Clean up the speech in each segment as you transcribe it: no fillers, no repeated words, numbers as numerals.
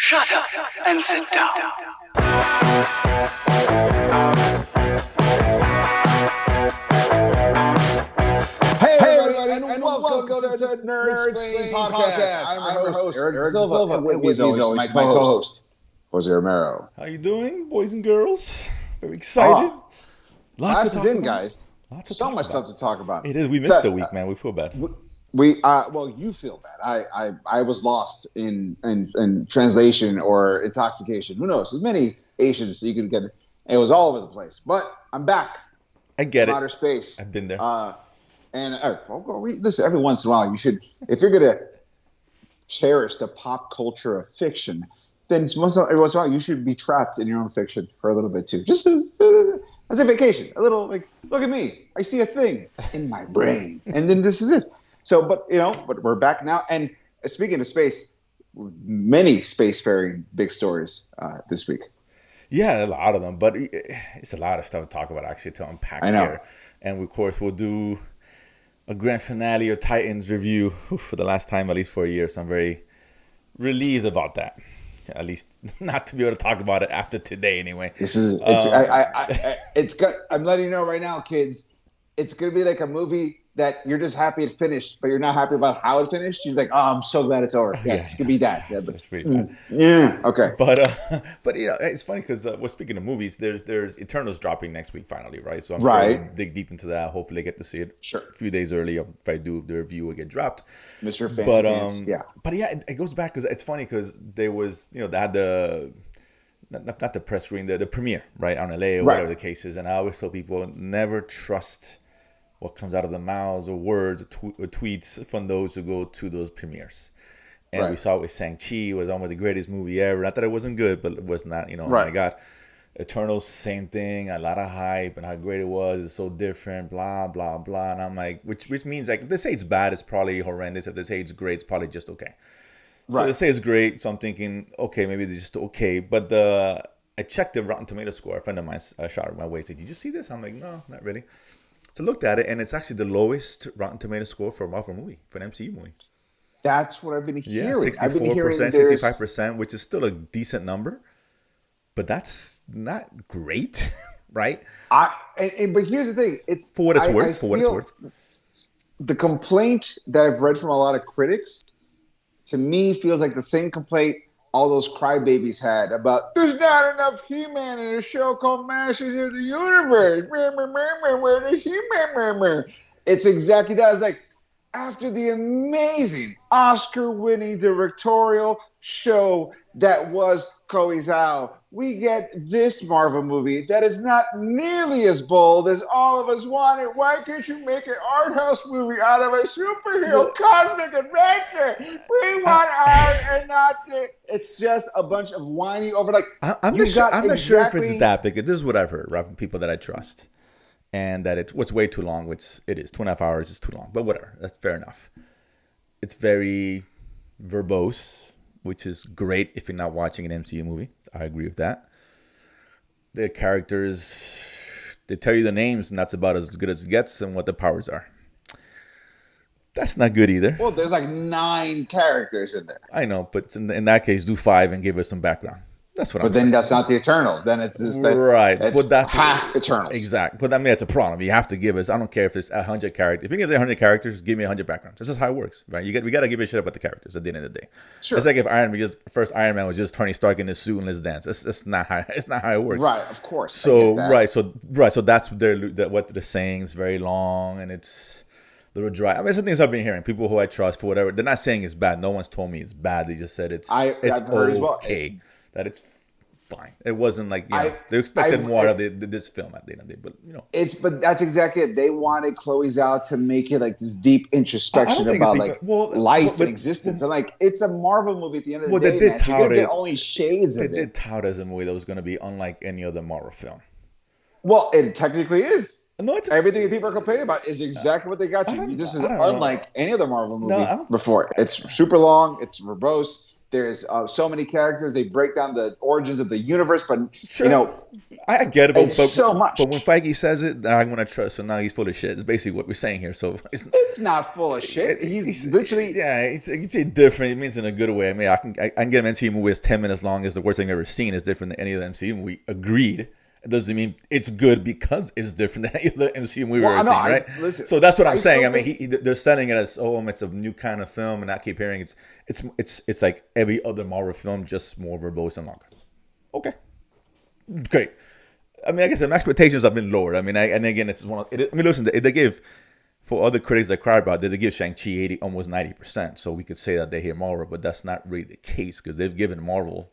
Shut up and sit down. Hey everybody, and welcome to Nersplaining podcast. I'm your host, Eric Silva, and with me as always, my co-host, Jose Romero. How you doing, boys and girls? Very excited. Lots to talk about, guys. So much stuff to talk about. It is. We missed a week, man. We feel bad. Well, you feel bad. I was lost in translation or intoxication. Who knows? There's many Asians you could get. It was all over the place. But I'm back. I get it. Outer space. I've been there. Listen, every once in a while, you should, if you're going to cherish the pop culture of fiction, then every once in a while, you should be trapped in your own fiction for a little bit too. Just as a vacation, a little like, look at me, I see a thing in my brain, and then this is it. So, but we're back now. And speaking of space, many spacefaring big stories this week. Yeah, a lot of them, but it's a lot of stuff to talk about actually to unpack here. And of course, we'll do a grand finale of Titans review for the last time, at least for a year. So I'm very relieved about that. At least not to be able to talk about it after today, anyway. I'm letting you know right now, kids. It's gonna be like a movie that you're just happy it finished, but you're not happy about how it finished. You're like, oh, I'm so glad it's over. Yeah, it's gonna be that. Yeah, but, it's pretty bad. Yeah, okay. But it's funny because we're speaking of movies. There's Eternals dropping next week finally, right? So I'm sure we'll dig deep into that. Hopefully, I get to see it a few days early. I'll probably do the review will get dropped. Mr. Fancy Pants. Yeah. But yeah, it goes back because it's funny because there was they had the not the press screen, the premiere right on LA or whatever the case is, and I always tell people never trust what comes out of the mouths or words or tweets from those who go to those premieres. And we saw it with Shang-Chi. It was almost the greatest movie ever. Not that it wasn't good, but it was not, oh my God. Eternals, same thing. A lot of hype and how great it was. It's so different, blah, blah, blah. And I'm like, which means like if they say it's bad, it's probably horrendous. If they say it's great, it's probably just okay. So they say it's great. So I'm thinking, okay, maybe they're just okay. But I checked the Rotten Tomato score. A friend of mine shot my way. Said, did you see this? I'm like, no, not really. So looked at it, and it's actually the lowest Rotten Tomato score for a Marvel movie, for an MCU movie. That's what I've been hearing. Yeah, 64%, 65%, which is still a decent number, but that's not great, right? But here's the thing: it's for what it's worth. For what it's worth. The complaint that I've read from a lot of critics, to me, feels like the same complaint all those crybabies had about there's not enough He-Man in a show called Masters of the Universe. Where the He-Man? It's exactly that. It's like after the amazing Oscar-winning directorial show that was Chloe Zhao, we get this Marvel movie that is not nearly as bold as all of us wanted. Why can't you make an art house movie out of a superhero cosmic adventure? We want art and not it's just a bunch of whiny over like I'm not sure if it's that big. This is what I've heard from people that I trust. And that it's way too long, which it is. 2.5 hours is too long. But whatever. That's fair enough. It's very verbose, which is great if you're not watching an MCU movie. I agree with that. The characters, they tell you the names, and that's about as good as it gets and what the powers are. That's not good either. Well, there's like 9 characters in there. I know, but in that case, do 5 and give us some background. That's what I'm saying. But then that's not the Eternals. Then it's just that's half Eternals. Exactly. But I mean, that's a problem. You have to give us. I don't care if it's 100 characters. If you give us 100 characters, give me 100 backgrounds. This is how it works, right? We got to give a shit about the characters at the end of the day. Sure. It's like if first Iron Man was just Tony Stark in his suit and let's dance. It's not how it works. Right. Of course. So So that's what they're saying. It's very long and it's a little dry. I mean, some things I've been hearing. People who I trust for whatever. They're not saying it's bad. No one's told me it's bad. They just said it's heard as well. That it's fine. It wasn't like they expected more out of this film at the end of the day, but that's exactly it. They wanted Chloe Zhao to make it like this deep introspection about life and existence. I'm like, it's a Marvel movie at the end of the day, man. So you're gonna get only shades of it. They did tout as a movie that was going to be unlike any other Marvel film. Well, it technically is. No, it's everything that people are complaining about is exactly what they got you. This is unlike any other Marvel movie before. It's super long. It's verbose. There's so many characters. They break down the origins of the universe, but Sure, I get it, it's so much. but when Feige says it, I'm gonna trust. So now he's full of shit. It's basically what we're saying here. So It's not full of shit. He's literally it's different. It means in a good way. I mean, I can get an MCU movie that's 10 minutes long. Is the worst thing I've ever seen. Is different than any of the MCU movie. Agreed. It doesn't mean it's good because it's different than any other MCU movie we've ever seen, right? Listen, so that's what I'm saying. I mean, they're selling it as it's a new kind of film, and I keep hearing it's like every other Marvel film, just more verbose and longer. Okay, great. I mean, like I said, my expectations have been lowered. I mean, and again, it's one. I mean, listen, they give for other critics that cry about it, they give Shang-Chi 80, almost 90%. So we could say that they hate Marvel, but that's not really the case because they've given Marvel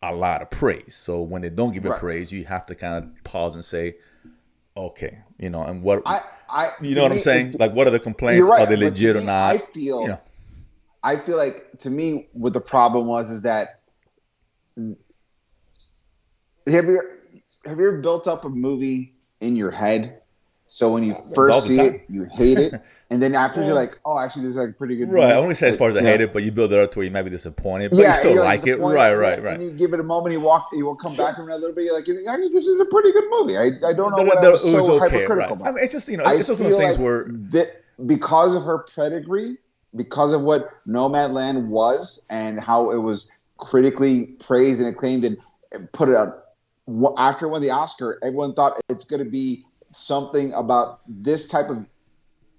a lot of praise. So when they don't give it praise, you have to kind of pause and say, okay, and what you know what I'm saying? Like, what are the complaints? Right, are they legit or not? I feel like, to me, what the problem is that have you ever built up a movie in your head? So when you first see it, you hate it, and then afterwards you're like, "Oh, actually, this is like a pretty good movie." Right. I won't say as far as I hate it, but you build it up to where you might be disappointed, but you still like it. Right. And you give it a moment, you will come back from that a little bit. You're like, "This is a pretty good movie." I don't know what I was so hypercritical about. I mean, it's just it's just one of the things where because of her pedigree, because of what Nomadland was, and how it was critically praised and acclaimed, and put it out after it won the Oscar, everyone thought it's going to be something about this type of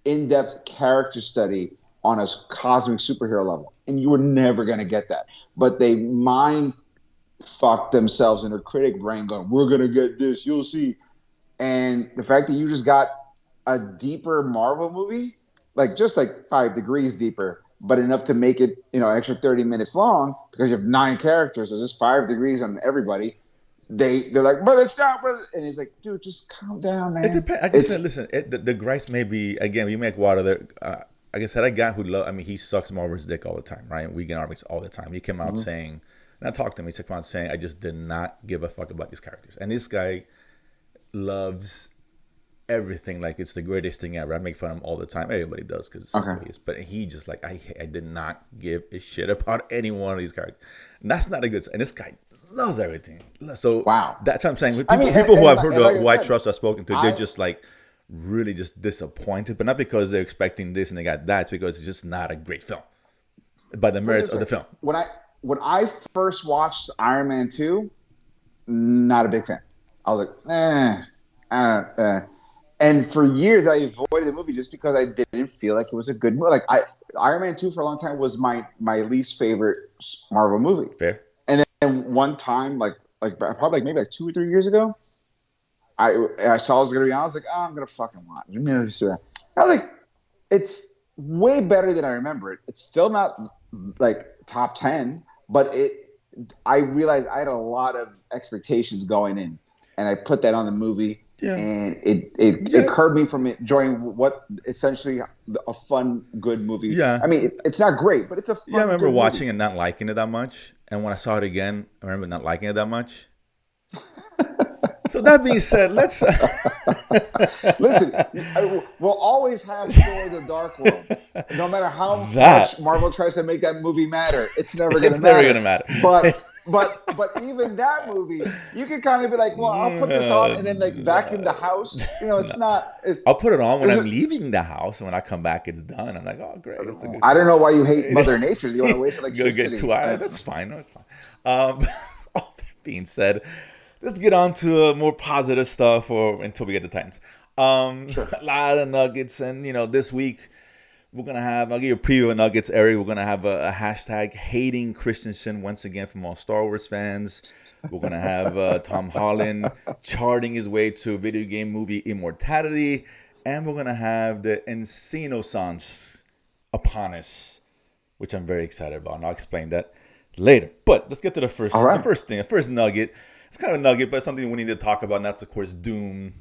in-depth character study on a cosmic superhero level, and you were never going to get that. But they mind fucked themselves in their critic brain, going, "We're going to get this, you'll see." And the fact that you just got a deeper Marvel movie, just 5 degrees deeper, but enough to make it an extra 30 minutes long because you have 9 characters, so just 5 degrees on everybody. They're like, "But it's not," and he's like, "Dude, just calm down, man." It depends. Like I said, listen, the gripes may be, again, you make water there. Like I said, a guy who he sucks Marvel's dick all the time, right? Weekend armies all the time. He came out saying, and I talked to him. He came out saying, "I just did not give a fuck about these characters." And this guy loves everything like it's the greatest thing ever. I make fun of him all the time. Everybody does because that's what he is. But he just I did not give a shit about any one of these characters. And that's not a good. And this guy loves everything. So that's what I'm saying. People who I've heard of, who I trust, I've spoken to, they're just really just disappointed, but not because they're expecting this and they got that. It's because it's just not a great film by the merits of the film. When I first watched Iron Man 2, not a big fan. I was like, and for years I avoided the movie just because I didn't feel like it was a good movie. Iron Man 2 for a long time was my least favorite Marvel movie. Fair. And one time, probably maybe 2 or 3 years ago, I saw it was gonna be on. I was like, "Oh, I'm gonna fucking watch it." I was like, it's way better than I remember it. It's still not top 10, but I realized I had a lot of expectations going in, and I put that on the movie. Yeah. And it curbed me from enjoying what essentially a fun, good movie. Yeah. I mean, it's not great, but it's a fun. Yeah, I remember watching and not liking it that much. And when I saw it again, I remember not liking it that much. So that being said, let's listen. We'll always have Thor: The Dark World. No matter how much Marvel tries to make that movie matter, it's never going to matter. Never going to matter. But even that movie, you can kind of be like, "Well, I'll put this on and then vacuum the house." It's not. I'll put it on when I'm leaving the house, and when I come back, it's done. I'm like, "Oh, great." I don't know why you hate Mother Nature. You want to waste electricity. Get 2 hours. That's fine. No, it's fine. All that being said, let's get on to more positive stuff, until we get to Titans. Sure. A lot of nuggets, and this week. We're going to have, I'll give you a preview of Nuggets, Eric. We're going to have a hashtag Hayden Christensen once again from all Star Wars fans. We're going to have Tom Holland charting his way to video game movie immortality. And we're going to have the Encino-sans upon us, which I'm very excited about. And I'll explain that later. But let's get to the first nugget. It's kind of a nugget, but something we need to talk about. And that's, of course, Dune,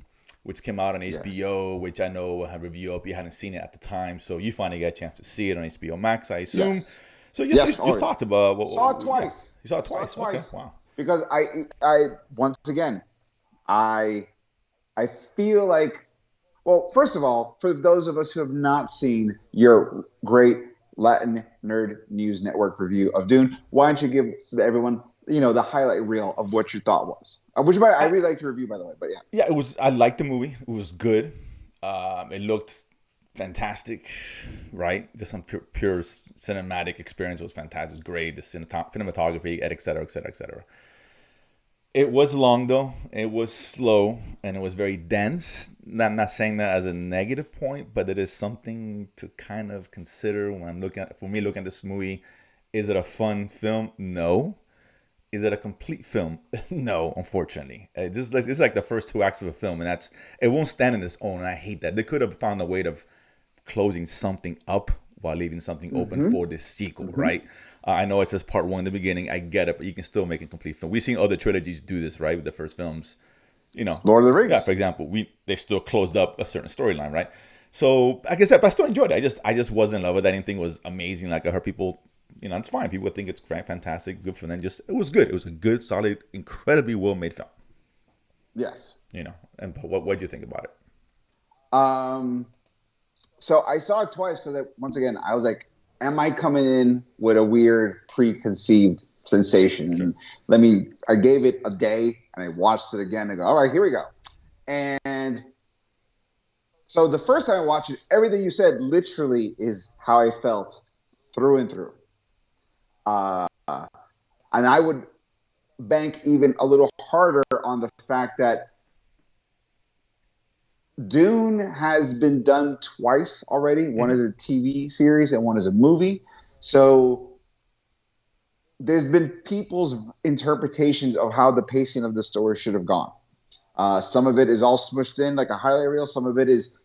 which came out on HBO, which I know will have a review up. You hadn't seen it at the time, so you finally got a chance to see it on HBO Max, I assume. Yes. So you thought about saw it twice. Yeah. You saw it twice. Okay. Wow. Because I once again, I feel like, well, first of all, for those of us who have not seen your great Latin Nerd News Network review of Dune. Why don't you give everyone, the highlight reel of what your thought was? Which I really liked your review, by the way. But yeah, Yeah, it was. I liked the movie. It was good. It looked fantastic, right? Just some pure cinematic experience. It was fantastic. It was great. The cinematography, et cetera, et cetera, et cetera. It was long though. It was slow and it was very dense. I'm not saying that as a negative point, but it is something to kind of consider when I'm looking at. For me, looking at this movie, is it a fun film? No. Is it a complete film? No, unfortunately. It's like the first two acts of a film, and it won't stand on its own. And I hate that. They could have found a way of closing something up while leaving something open for this sequel, right? I know it says part one in the beginning. I get it, but you can still make a complete film. We've seen other trilogies do this, right? With the first films, Lord of the Rings. Yeah, for example, they still closed up a certain storyline, right? So, like I said, but I still enjoyed it. I just wasn't in love with it. I didn't think it was amazing. Like I heard people, it's fine. People think it's fantastic, good for them. It was good. It was a good, solid, incredibly well made film. Yes. And what did you think about it? So I saw it twice because once again I was like, am I coming in with a weird preconceived sensation? Sure. And I gave it a day and I watched it again and go, all right, here we go. And so the first time I watched it, everything you said literally is how I felt through and through. And I would bank even a little harder on the fact that Dune has been done twice already. One is a TV series and one is a movie. So there's been people's interpretations of how the pacing of the story should have gone. Some of it is all smushed in like a highlight reel. Some of it is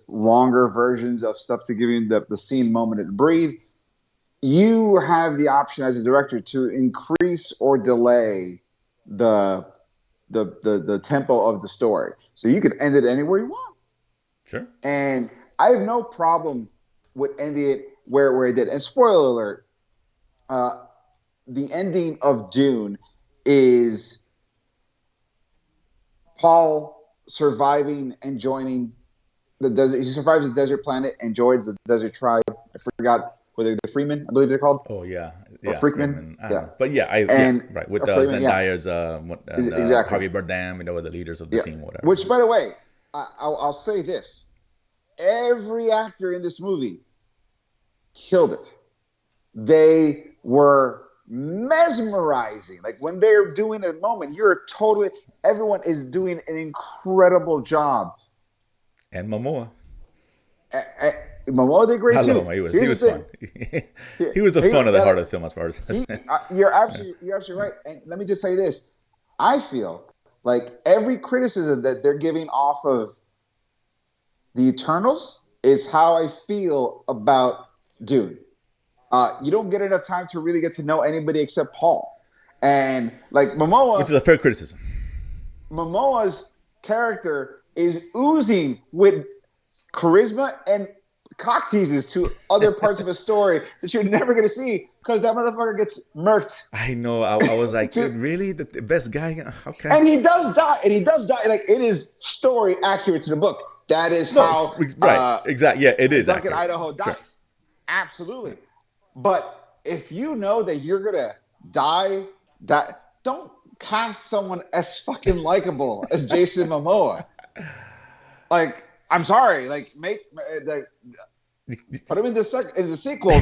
longer versions of stuff to give you the scene moment to breathe. You have the option as a director to increase or delay the tempo of the story. So you could end it anywhere you want. Sure. And I have no problem with ending it where it did. And spoiler alert, the ending of Dune is Paul surviving and joining the desert. He survives the desert planet and joins the desert tribe. I forgot whether the Freemen, I believe they're called. Oh yeah, or Freakmen. Yeah, but yeah, right with Freeman, Zendaya's exactly. Javier Bardem, were the leaders of the team, whatever. Which, by the way, I'll say this: every actor in this movie killed it. They were mesmerizing. Like when they're doing a moment, everyone is doing an incredible job. And Momoa. Momoa did great too. He was fun. He was the fun of the heart of the film, as far as you're absolutely right. And let me just say this: I feel like every criticism that they're giving off of the Eternals is how I feel about Dune. You don't get enough time to really get to know anybody except Paul, and like Momoa, which is a fair criticism. Momoa's character is oozing with charisma and cock teases to other parts of a story that you're never going to see because that motherfucker gets murked. I know. I was like, really? The best guy? Okay. And he does die. Like, it is story accurate to the book. That is how... Right. Exactly. Yeah, it is Duncan accurate. Idaho dies. Sure. Absolutely. But if you know that you're going to die, don't cast someone as fucking likable as Jason Momoa. Like, I'm sorry. Like, put him in the sequel.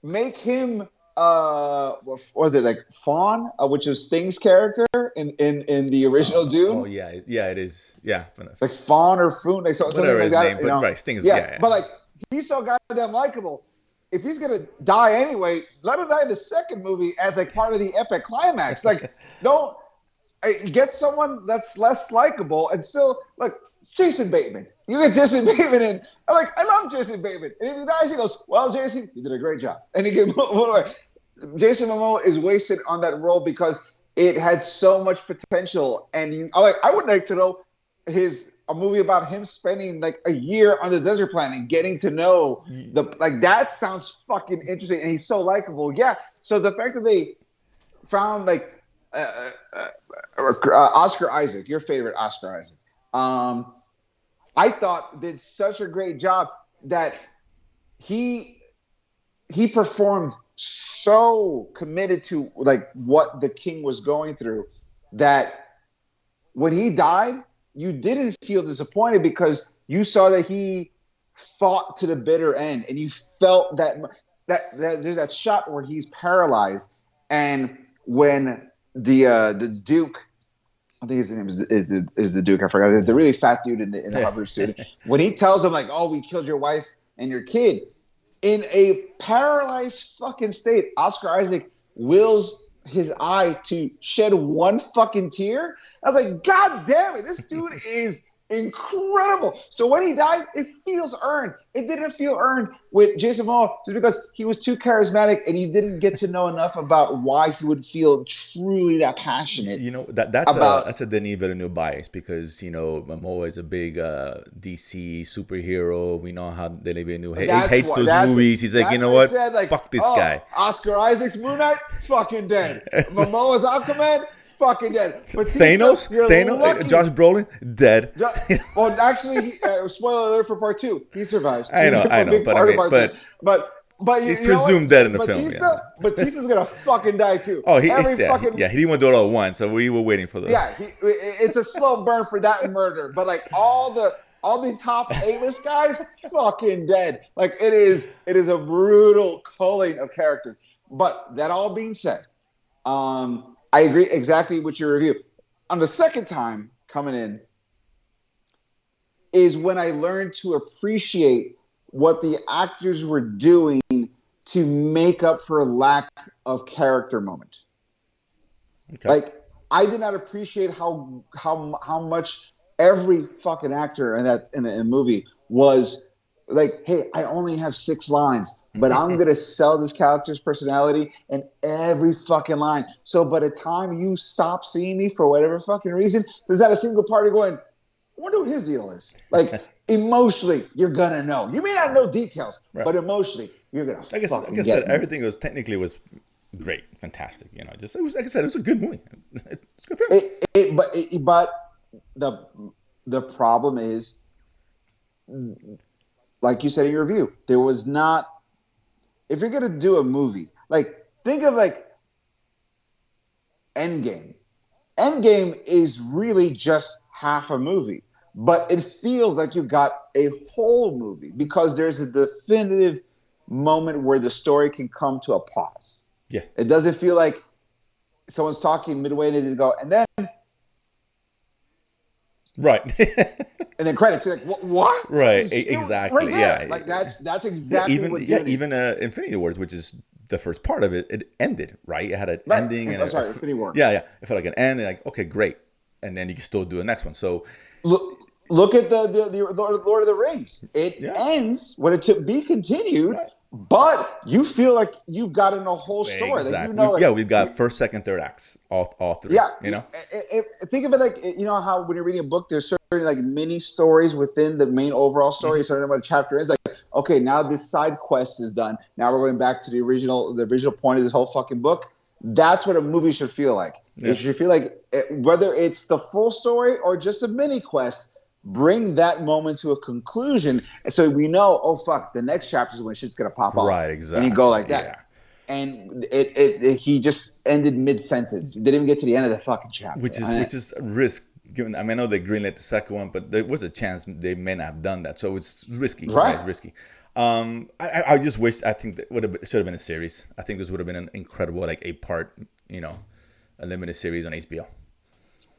Make him what was it, like Fawn, which is Sting's character in the original Dune. Oh yeah, it is. Yeah, like Fawn or Foon, like something like that. Name, but right, Sting's. Yeah, but like he's so goddamn likable. If he's gonna die anyway, let him die in the second movie as like part of the epic climax. Like, don't get someone that's less likable and still like Jason Bateman. You get Jason Bateman in. I love Jason Bateman. And if he dies, he goes, "Well, Jason, you did a great job." And he can move away. Jason Momoa is wasted on that role because it had so much potential. And I would like to know a movie about him spending like a year on the desert planet, getting to know that sounds fucking interesting. And he's so likable. Yeah. So the fact that they found like Oscar Isaac, your favorite Oscar Isaac, I thought did such a great job that he he performed so committed to like what the king was going through that when he died, you didn't feel disappointed because you saw that he fought to the bitter end, and you felt that there's that shot where he's paralyzed, and when the Duke, I think his name is the Duke. I forgot the really fat dude in the hover suit. When he tells him like, "Oh, we killed your wife and your kid," in a paralyzed fucking state, Oscar Isaac wills his eye to shed one fucking tear. I was like, God damn it, this dude is incredible. So when he died, it feels earned. It didn't feel earned with Jason Momoa just because he was too charismatic and you didn't get to know enough about why he would feel truly that passionate. You know, that's a Denis Villeneuve bias because, you know, Momoa is a big DC superhero. We know how Denis Villeneuve hates those movies. He's like, you know what? Said, like, fuck this guy. Oscar Isaac's Moon Knight, fucking dead. Momoa's Aquaman, fucking dead. Thanos, Josh Brolin, dead. Well, actually, spoiler alert for part 2. He survives. I know, but he's presumed dead in the film. Yeah. Batista's gonna fucking die too. Oh, he didn't want to do it all at once, so we were waiting for the. Yeah, it's a slow burn for that murder, but like all the top A-list guys, fucking dead. Like it is a brutal culling of characters. But that all being said, I agree exactly with your review. On the second time coming in is when I learned to appreciate what the actors were doing to make up for a lack of character moment. Okay. Like I did not appreciate how much every fucking actor in the movie was like, hey, I only have 6 lines, but I'm going to sell this character's personality in every fucking line. So by the time you stop seeing me for whatever fucking reason, there's not a single party going, I wonder what his deal is. Like emotionally, you're going to know. You may not know details, right, but emotionally, you're going to like I said, everything was great, fantastic. You know, just it was, like I said, it was a good movie. It's good film. But the problem is, like you said in your review, there was not. If you're gonna do a movie, like think of like Endgame. Endgame is really just half a movie, but it feels like you got a whole movie because there's a definitive moment where the story can come to a pause. Yeah, it doesn't feel like someone's talking midway and they just go and then. Right. And then credits. You're like, what? Right. Exactly. Right there. Like that's exactly what Dune is. Even Infinity Wars, which is the first part of it, it ended, right? It had an ending. Infinity War. Yeah. It felt like an end. And like, okay, great. And then you can still do the next one. So look at the Lord of the Rings. It ends when it to be continued. Right. But you feel like you've gotten a whole story. Exactly. Like, you know, we've got first, second, third acts, all three. Yeah, you know. Think of it like, you know how when you're reading a book, there's certain like mini stories within the main overall story. Certain what a chapter is like. Okay, now this side quest is done. Now we're going back to the original point of this whole fucking book. That's what a movie should feel like. Yeah. It should feel like whether it's the full story or just a mini quest. Bring that moment to a conclusion, and so we know. Oh fuck! The next chapter is when shit's gonna pop off. Right, exactly. And you go like that, and he just ended mid sentence. Didn't even get to the end of the fucking chapter, which is a risk. Given, I know they greenlit the second one, but there was a chance they may not have done that, so it's risky. Right, it's risky. I just wish. I think that should have been a series. I think this would have been an incredible, like a limited series on HBO.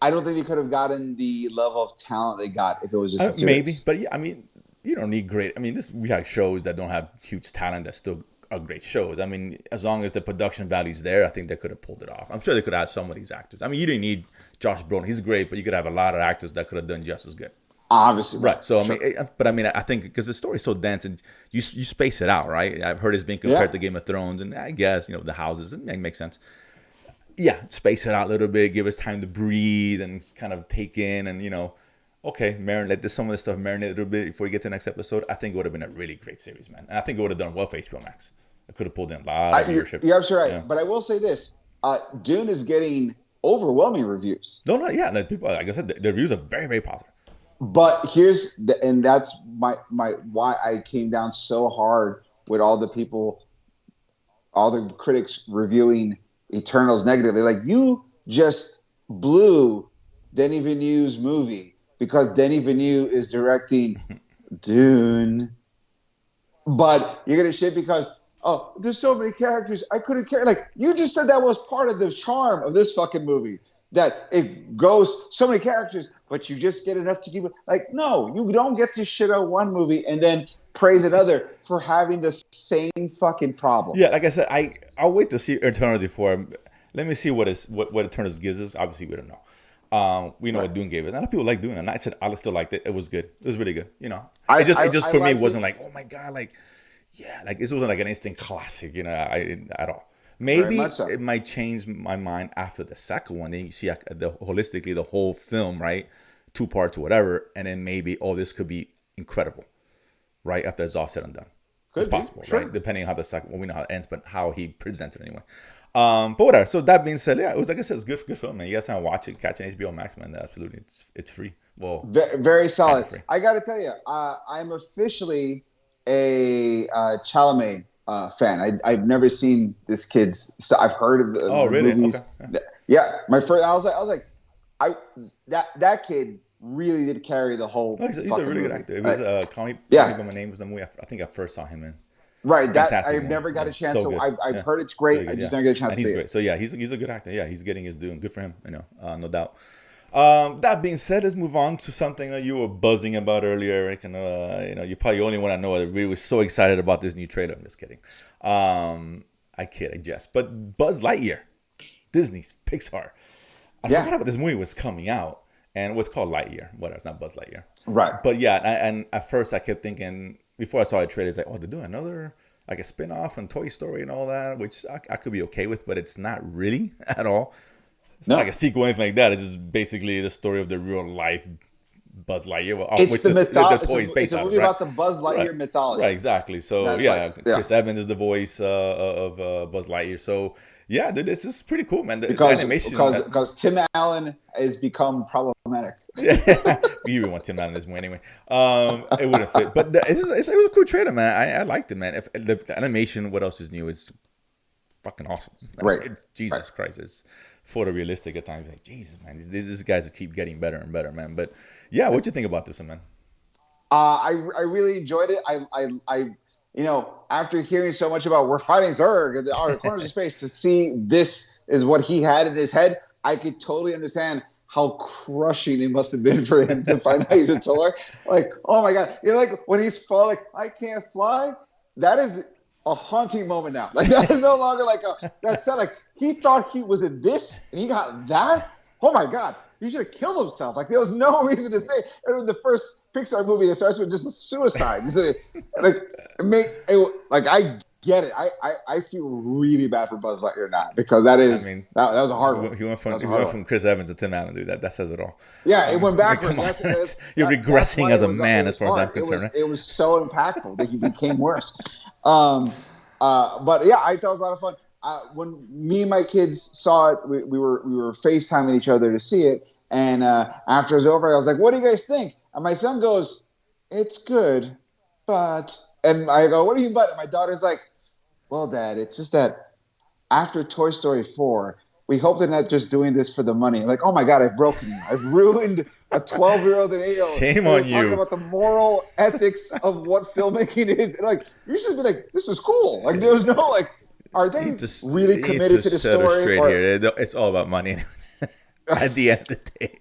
I don't think they could have gotten the level of talent they got if it was just a series. Maybe, but yeah, I mean, you don't need great. I mean, we have shows that don't have huge talent that still are great shows. I mean, as long as the production value is there, I think they could have pulled it off. I'm sure they could have had some of these actors. I mean, you didn't need Josh Brolin; he's great, but you could have a lot of actors that could have done just as good. Obviously, right. So I mean, I think because the story's so dense and you space it out, right? I've heard it's being compared to Game of Thrones, and I guess the houses, it makes sense. Yeah, space it out a little bit, give us time to breathe and kind of take in and, okay, let some of this stuff marinate a little bit before you get to the next episode. I think it would have been a really great series, man. And I think it would have done well for HBO Max. It could have pulled in a lot of viewership. You're absolutely right. Yeah. But I will say this. Dune is getting overwhelming reviews. No, yeah. People, like I said, the reviews are very, very positive. But that's my why I came down so hard with all the people all the critics reviewing Eternals negatively. Like, you just blew Denis Villeneuve's movie because Denis Villeneuve is directing Dune. But you're gonna shit because there's so many characters I couldn't care. Like, you just said that was part of the charm of this fucking movie. That it goes so many characters, but you just get enough to keep it. Like, no, you don't get to shit on one movie and then praise another for having the same fucking problem. Yeah, like I said, I'll wait to see Eternals before. Let me see what Eternals gives us. Obviously, we don't know. We know what Dune gave us. A lot of people like Dune, and I said I still liked it. It was good. It was really good. You know, it just for me wasn't like, oh my god, like, yeah, like this wasn't like an instant classic. You know, at all. Maybe so. It might change my mind after the second one. Then you see holistically the whole film, right? 2 parts or whatever, and then maybe this could be incredible, right? After it's all said and done. It's possible, sure. Right? Depending on how the second, we know how it ends, but how he presents it anyway. But whatever. So that being said, yeah, it was, like I said, it's good film, man. You guys want to watch it, catch an HBO Max, man. Absolutely, it's free. Well, very solid. Free. I got to tell you, I'm officially a Chalamet fan. I've never seen this kid's stuff. I've heard of the really? movies. Okay. Yeah, my first. I was like, that kid really did carry the whole. He's a really movie. Good actor. It was Call Me by My Name was the movie. I think I first saw him in. Right, that I've never got a chance to. I've heard it's great. I just never get a chance to see it. So yeah, he's a good actor. Yeah, he's getting his due. Good for him. You know, no doubt. That being said, let's move on to something that you were buzzing about earlier, Eric. And you know, you're probably the only one I know that really was so excited about this new trailer. I'm just kidding. I kid, I jest. But Buzz Lightyear, Disney's Pixar. I forgot about this movie was coming out, and it was called Lightyear. Whatever, it's not Buzz Lightyear. Right. But yeah, and at first I kept thinking, before I saw the trailer, it's like, they're doing another like a spin-off on Toy Story and all that, which I could be okay with, but it's not really at all. It's not like a sequel or anything like that. It's just basically the story of the real life Buzz Lightyear. It's the mythology. It's a movie about the Buzz Lightyear mythology. Right, exactly. So Chris Evans is the voice of Buzz Lightyear. So yeah, dude, this is pretty cool, man. The animation, because Tim Allen has become problematic. You want Tim Allen in this movie anyway. It wouldn't fit, but it was a cool trailer, man. I liked it, man. If the animation, what else is new? It's fucking awesome. Right. Jesus Christ, it's photorealistic at times. Like, Jesus, man, these guys keep getting better and better, man. But yeah, what'd you think about this one, man? I really enjoyed it. I you know, after hearing so much about we're fighting Zurg in the outer corners of space, to see this is what he had in his head, I could totally understand how crushing it must have been for him to find out he's a Toller. Like, oh my God. You know, like when he's falling, I can't fly. That is a haunting moment now. Like, that is no longer like that's like he thought he was in this and he got that. Oh my God. He should have killed himself. Like, there was no reason to say. It was the first Pixar movie that starts with just a suicide. I get it. I feel really bad for Buzz Lightyear now, because that was a hard one. He went from Chris Evans to Tim Allen, dude. That says it all. Yeah, it went backwards. You're regressing as a man, as far as I'm concerned. It was so impactful that he became worse. But yeah, I thought it was a lot of fun. When me and my kids saw it, we were FaceTiming each other to see it. And after it was over, I was like, what do you guys think? And my son goes, it's good, but... And I go, what do you mean but? And my daughter's like, well, Dad, it's just that after Toy Story 4, we hope they're not just doing this for the money. I'm like, oh my God, I've broken you. I've ruined a 12-year-old and 8-year-old. Shame on you. Talking about the moral ethics of what filmmaking is. And like, you should be like, this is cool. Like, there was no like, are they really committed to the story? It's all about money. At the end of the day.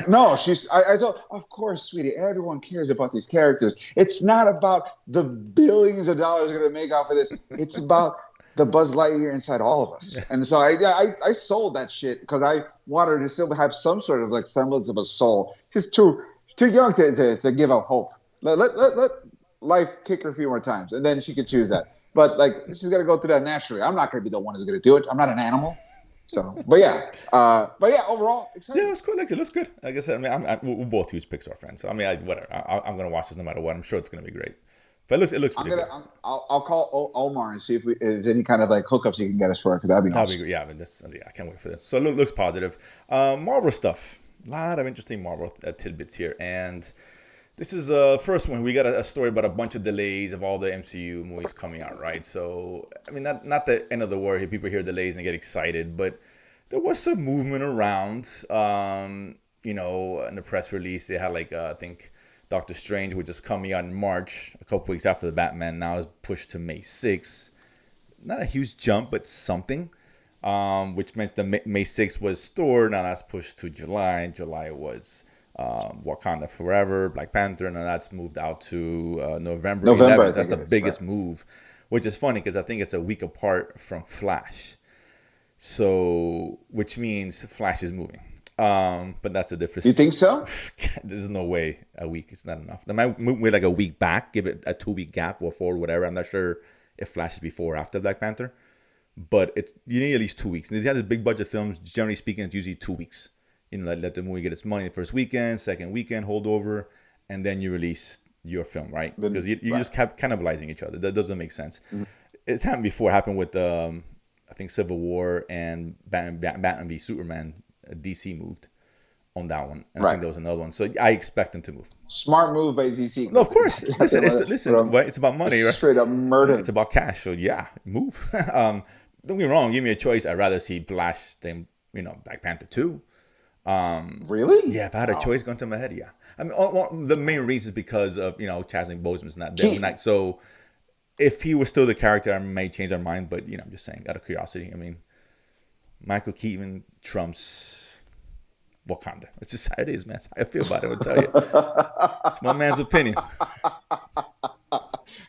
No, I told, of course, sweetie, everyone cares about these characters. It's not about the billions of dollars they're going to make off of this. It's about the Buzz Lightyear inside all of us. And so I sold that shit because I wanted her to still have some sort of like semblance of a soul. She's too young to give up hope. Let life kick her a few more times, and then she could choose that. But like, she's got to go through that naturally. I'm not going to be the one who's going to do it. I'm not an animal. So, but yeah, overall, excited. Yeah, it's cool. Like, it looks good. Like I said, I mean, we're both huge Pixar fans. So, I mean, whatever. I'm gonna watch this no matter what. I'm sure it's gonna be great. But it looks pretty good. I'll call Omar and see if there's any kind of like hookups he can get us for it, because that'd be awesome. That'd be great. Yeah, I can't wait for this. So it looks positive. Marvel stuff. A lot of interesting Marvel tidbits here, and This is first one. We got a story about a bunch of delays of all the MCU movies coming out, right? So, I mean, not the end of the world. People hear delays and get excited, but there was some movement around. In the press release, they had I think Doctor Strange, which is coming out in March, a couple weeks after the Batman. Now is pushed to May 6th. Not a huge jump, but something. Which means the May 6th was Thor. Now that's pushed to July. July was Wakanda Forever, Black Panther, and that's moved out to November 11th. That's the biggest move, which is funny because I think it's a week apart from Flash. So, which means Flash is moving. But that's a difference. You think so? There's no way a week is not enough. They might move like a week back, give it a 2-week gap or forward, whatever. I'm not sure if Flash is before or after Black Panther, but you need at least 2 weeks. And these other big budget films, generally speaking, it's usually 2 weeks. Let the movie get its money the first weekend, second weekend, hold over, and then you release your film, right? Because you just kept cannibalizing each other. That doesn't make sense. Mm-hmm. It's happened before. It happened with, I think, Civil War and Batman v Superman. DC moved on that one. And I think there was another one. So I expect them to move. Smart move by DC. No, of course. Listen, right? It's about money, right? Straight up murder. It's about cash. So yeah, move. Don't get me wrong. Give me a choice. I'd rather see Flash than, Black Panther 2. Really? Yeah, if I had a choice going to my head, yeah. I mean, the main reason is because of, Chadwick Boseman's not there. So if he was still the character, I may change our mind. But, I'm just saying, out of curiosity. I mean, Michael Keaton trumps Wakanda. It's just how it is, man. How I feel about it, I'll tell you. It's my man's opinion.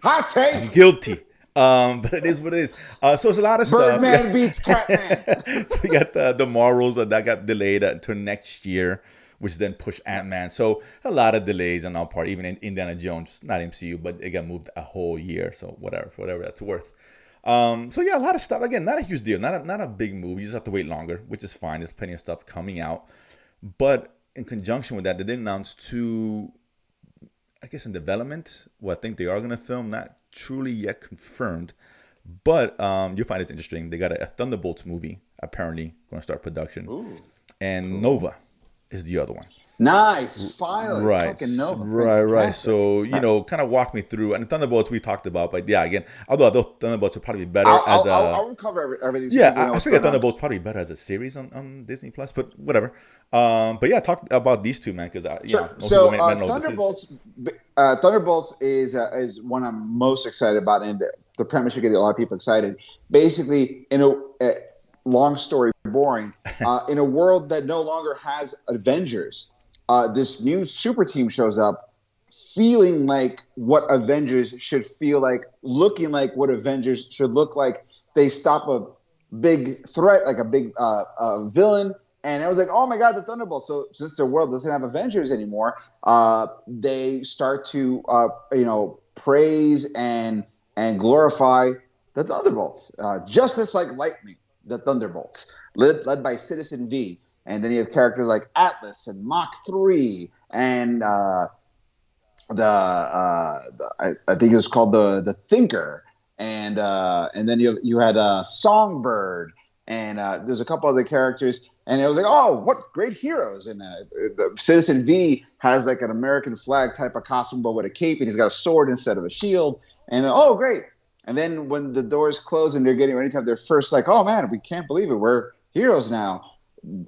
Hot take. I'm guilty. But it is what it is. So it's a lot of stuff. Birdman beats Catman. So we got the Marvels that got delayed until next year, which then pushed Ant-Man. So a lot of delays on our part. Even in Indiana Jones, not MCU, but it got moved a whole year. So whatever that's worth. So yeah, a lot of stuff. Again, not a huge deal. Not a big move. You just have to wait longer, which is fine. There's plenty of stuff coming out. But in conjunction with that, they did announce 2, I guess, in development. Well, I think they are going to film. Not truly yet confirmed. But you'll find it interesting. They got a Thunderbolts movie, apparently, going to start production. Ooh, and cool. Nova is the other one. Nice. Finally. Right. Fucking Nova. Right. So, kind of walk me through. And the Thunderbolts we talked about. But yeah, again, although Thunderbolts would probably be better as a... I won't cover everything. Yeah, I figured Thunderbolts probably better as a series on Disney+, but whatever. But yeah, talk about these two, man, because sure. So Thunderbolts is one I'm most excited about, and the premise should get a lot of people excited. Basically, in a long story, boring, in a world that no longer has Avengers, this new super team shows up, feeling like what Avengers should feel like, looking like what Avengers should look like. They stop a big threat, like a big villain. And I was like, oh my God, the Thunderbolts. So since the world doesn't have Avengers anymore, they start to, praise and glorify the Thunderbolts. Justice like lightning, the Thunderbolts, led by Citizen V. And then you have characters like Atlas and Mach 3 and I think it was called the Thinker. And then you had Songbird. And there's a couple other characters, and it was like, oh, what great heroes! And the Citizen V has like an American flag type of costume, but with a cape, and he's got a sword instead of a shield. And oh, great! And then when the doors close and they're getting ready to have their first, like, oh man, we can't believe it, we're heroes now.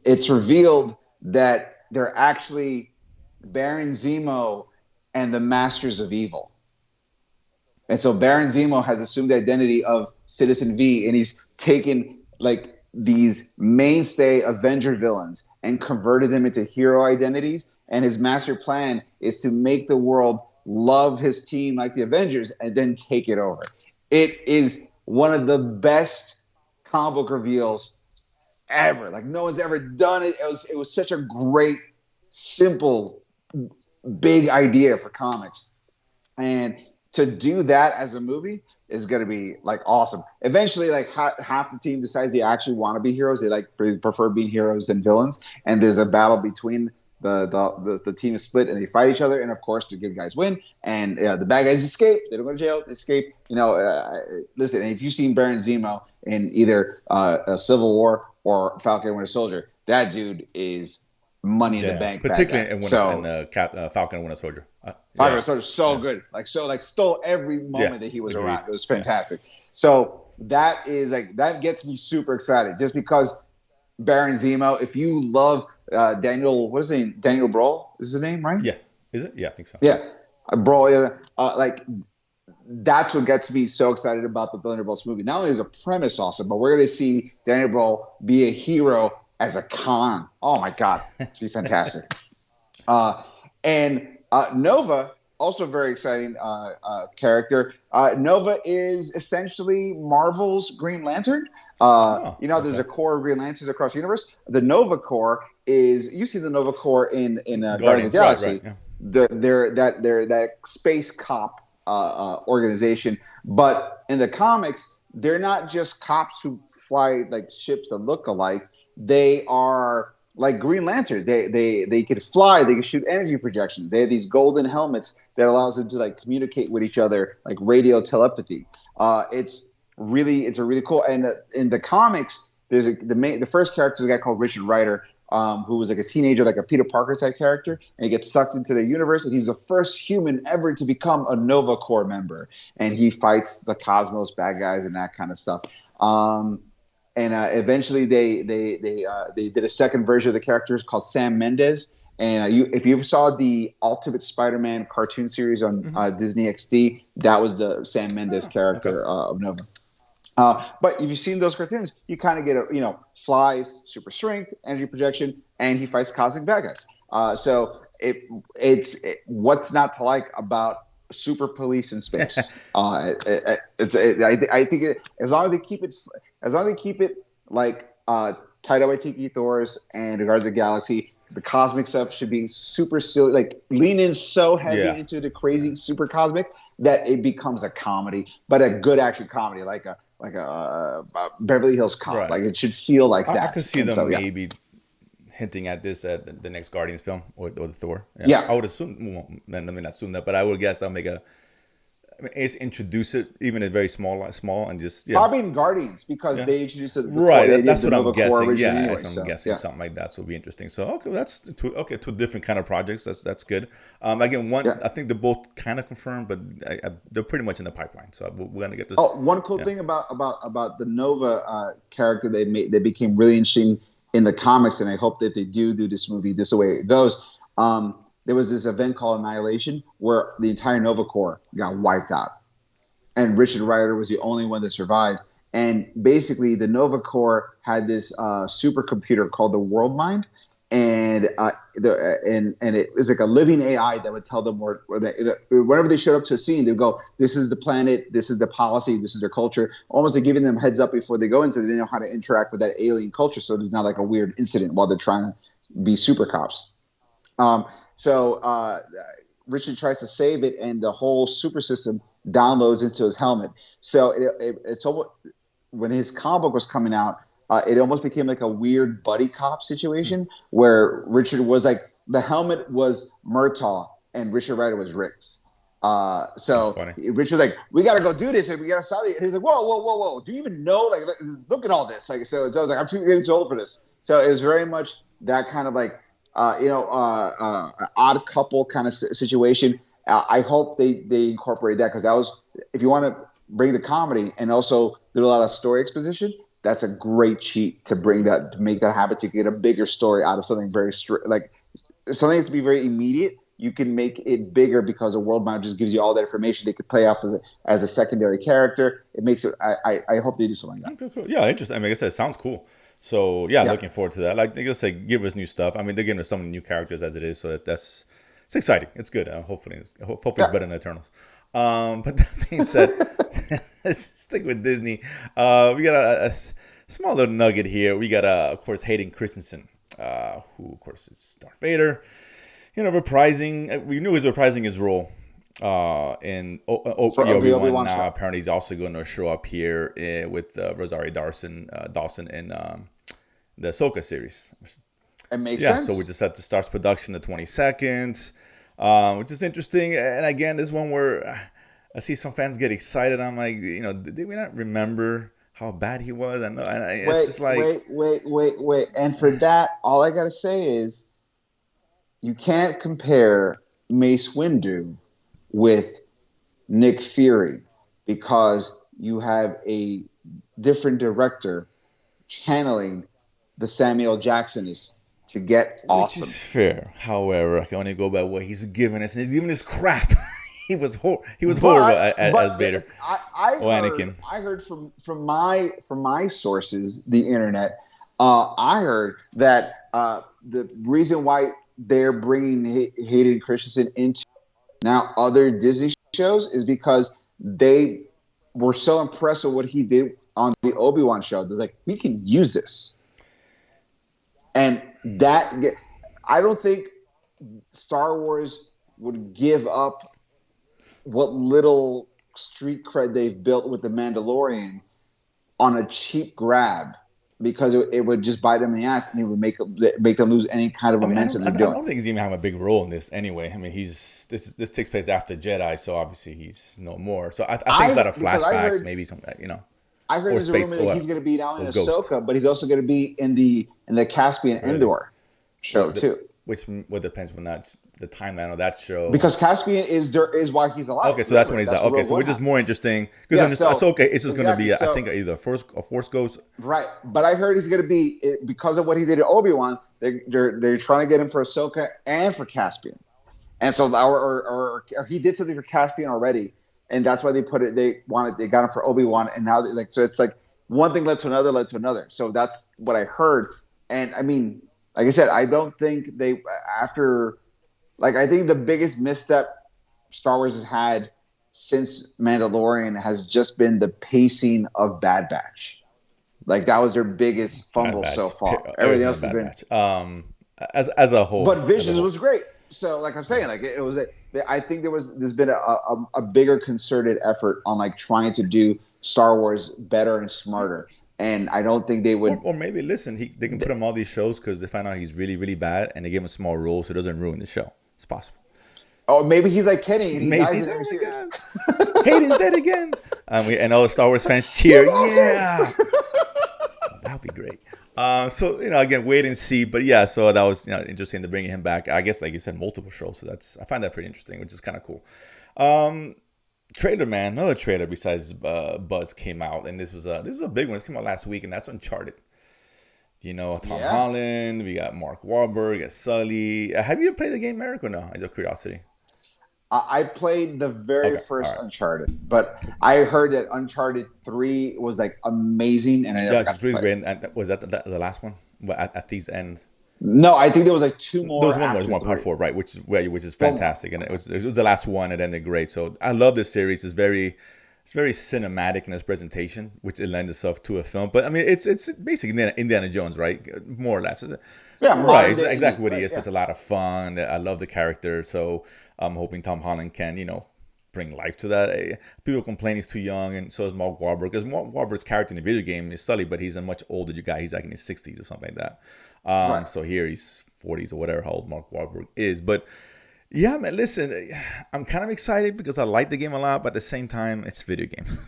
It's revealed that they're actually Baron Zemo and the Masters of Evil. And so Baron Zemo has assumed the identity of Citizen V, and he's taken like these mainstay Avenger villains and converted them into hero identities. And his master plan is to make the world love his team like the Avengers and then take it over. It is one of the best comic book reveals ever. Like no one's ever done it. It was such a great, simple, big idea for comics. And to do that as a movie is going to be like awesome. Eventually, like half the team decides they actually want to be heroes. They prefer being heroes than villains. And there's a battle between the team is split, and they fight each other. And of course, the good guys win, and the bad guys escape. They don't go to jail. They escape. Listen. If you've seen Baron Zemo in either a Civil War or Falcon and Winter Soldier, that dude is money in the bank. Particularly in Falcon and Winter Soldier. Yeah. So good. Like stole every Yeah. moment that he was Agreed. around. It was Yeah. fantastic. So that gets me super excited just because Baron Zemo, if you love Daniel, what is his name? Daniel Brawl is his name, right? Yeah. Is it? Yeah, I think so. Yeah. Brawl, yeah. Like that's what gets me so excited about the Thunderbolts movie. Not only is the premise awesome, but we're going to see Daniel Brawl be a hero as a con. Oh my God, it's be fantastic. And Nova, also a very exciting character. Nova is essentially Marvel's Green Lantern. Oh, There's okay. a core of Green Lanterns across the universe. The Nova Corps is you see the Nova Corps in Guardians of the Guardians, right. Galaxy. Yeah. They're that space cop organization, but in the comics, they're not just cops who fly like ships that look alike. They are like Green Lantern. They could fly. They can shoot energy projections. They have these golden helmets that allows them to like communicate with each other, like radio telepathy. It's a really cool. And in the comics, the first character is a guy called Richard Rider, who was like a teenager, like a Peter Parker type character, and he gets sucked into their universe, and he's the first human ever to become a Nova Corps member, and he fights the Cosmos bad guys and that kind of stuff. And eventually, they did a second version of the characters called Sam Mendes. And if you saw the Ultimate Spider-Man cartoon series on Disney XD, that was the Sam Mendes Oh, okay. character of Nova. But if you've seen those cartoons, you kind of get flies, super strength, energy projection, and he fights cosmic bad guys. So it's what's not to like about super police in space. I think as long as they keep it like Taika Waititi Thor's and Guardians of the Galaxy, the cosmic stuff should be super silly, like lean in so heavy Yeah. into the crazy super cosmic that it becomes a comedy, but a good action comedy, like a Beverly Hills Cop. Right. Like it should feel like I that. could see And them so yeah, maybe hinting at this at the next Guardians film or the Thor. Yeah. yeah. I would assume, well, let me not assume that, but I would guess they'll make it's introduce it even at very small and just, yeah. Probably in Guardians because Yeah. they introduced the Right, idea that's of the what I'm Nova Corps guessing. originally Yeah, anyway. I'm So guessing yeah, something like that. So it'll be interesting. So okay, that's two different kind of projects. That's good. Again, yeah. I think they're both kind of confirmed, but they're pretty much in the pipeline. So we're gonna get this. Oh, one cool Yeah. thing about the Nova character they became really interesting in the comics, and I hope that they do this movie this way it goes. There was this event called Annihilation where the entire Nova Corps got wiped out, and Richard Rider was the only one that survived. And basically, the Nova Corps had this supercomputer called the World Mind, and it was like a living AI that would tell them whenever they showed up to a scene, they'd go, "This is the planet, this is the policy, this is their culture." Almost like giving them heads up before they go in, so they know how to interact with that alien culture. So there's not like a weird incident while they're trying to be super cops. So Richard tries to save it, and the whole super system downloads into his helmet. So it's almost, when his comic book was coming out, it almost became like a weird buddy cop situation where Richard was like, the helmet was Murtaugh and Richard Rider was Riggs. That's So funny. Richard's like, we got to go do this, and we got to stop it. And he's like, whoa. Do you even know? Like, look at all this. Like, so I was like, I'm getting too old for this. So it was very much that kind of like, odd couple kind of situation. I hope they incorporate that, because that was, if you want to bring the comedy and also do a lot of story exposition, that's a great cheat to make that happen, to get a bigger story out of something very like something that's to be very immediate. You can make it bigger because the World Mind just gives you all that information. They could play off as a secondary character. It makes it. I hope they do something like that. Okay, cool. Yeah, interesting. I mean, like I said, it sounds cool. So yeah, Yeah. looking forward to that. Like they just say, give us new stuff. I mean, they're giving us some new characters as it is, so it's exciting. It's good. Hopefully it's better than Eternals. But that being said, let's stick with Disney. We got a small little nugget here. We got of course Hayden Christensen, who of course is Darth Vader. Reprising. We knew he was reprising his role in Obi-Wan. Now apparently he's also going to show up here with Rosario Dawson in the Ahsoka series. It makes sense. So we just had to start production the 22nd, which is interesting. And again, this one where I see some fans get excited. I'm like, did we not remember how bad he was? Wait. And for that, all I gotta say is, you can't compare Mace Windu with Nick Fury because you have a different director channeling the Samuel Jacksonists to get Which awesome. is fair. However, I can only go by what he's given us, and he's given us crap. He was horrible as Vader. Anakin. I heard from my sources, the internet. I heard that the reason why they're bringing Hayden Christensen into now other Disney shows is because they were so impressed with what he did on the Obi-Wan show. They're like, we can use this, and that I don't think Star Wars would give up what little street cred they've built with the Mandalorian on a cheap grab, because it would just bite them in the ass, and it would make them lose any kind of momentum they're doing. I don't think he's even having a big role in this anyway. I mean, this takes place after Jedi, so obviously he's no more. So I think it's a lot of flashbacks, maybe something, you know. I heard there's a rumor that he's going to be down in Ahsoka, but he's also going to be in the Caspian Endor show too. Which depends when the timeline of that show. Because Caspian is why he's alive. Okay, so that's when he's out. Okay, so which is more interesting because Ahsoka it's just going to be I think either a Force Ghost. Right, but I heard he's going to be, because of what he did to Obi-Wan. They're trying to get him for Ahsoka and for Caspian, and so or he did something for Caspian already. And that's why they got him for Obi-Wan, and now so it's like one thing led to another. So that's what I heard. And I mean, like I said, I don't think I think the biggest misstep Star Wars has had since Mandalorian has just been the pacing of Bad Batch. Like that was their biggest fumble so far. Everything else has been as a whole. But Visions was great. So like I'm saying, like it was I think there's been a bigger concerted effort on like trying to do Star Wars better and smarter, and I don't think they would. Or maybe they can put him all these shows because they find out he's really really bad, and they give him a small role so it doesn't ruin the show. It's possible. Oh, maybe he's like Kenny and he dies in every series. Hayden's dead again, and all the Star Wars fans cheer. Yeah, that'd be great. So again, wait and see. But yeah, so that was interesting to bringing him back. I guess like you said, multiple shows. So I find that pretty interesting, which is kind of cool. Trailer, man, another trailer besides Buzz came out, and this was a big one. This came out last week, and that's Uncharted. Tom Holland. We got Mark Wahlberg. We got Sully. Have you played the game, Eric, or no? As a curiosity. I played the very first Uncharted, but I heard that Uncharted 3 was like amazing, and I never got to play. Great. And was that the last one at these ends? No, I think there was like two more. There was one part 4, right? Which is fantastic, and it was the last one, and ended great. So I love this series. It's very cinematic in its presentation, which it lends itself to a film. But I mean, it's basically Indiana Jones, right? More or less. Yeah, right. It's exactly what he is. But it's a lot of fun. I love the character, so I'm hoping Tom Holland can, bring life to that. People complain he's too young, and so is Mark Wahlberg. Because Mark Wahlberg's character in the video game is Sully, but he's a much older guy. He's like in his 60s or something like that. Right. So here he's 40s or whatever how old Mark Wahlberg is. But yeah, man, listen, I'm kind of excited because I like the game a lot, but at the same time, it's a video game.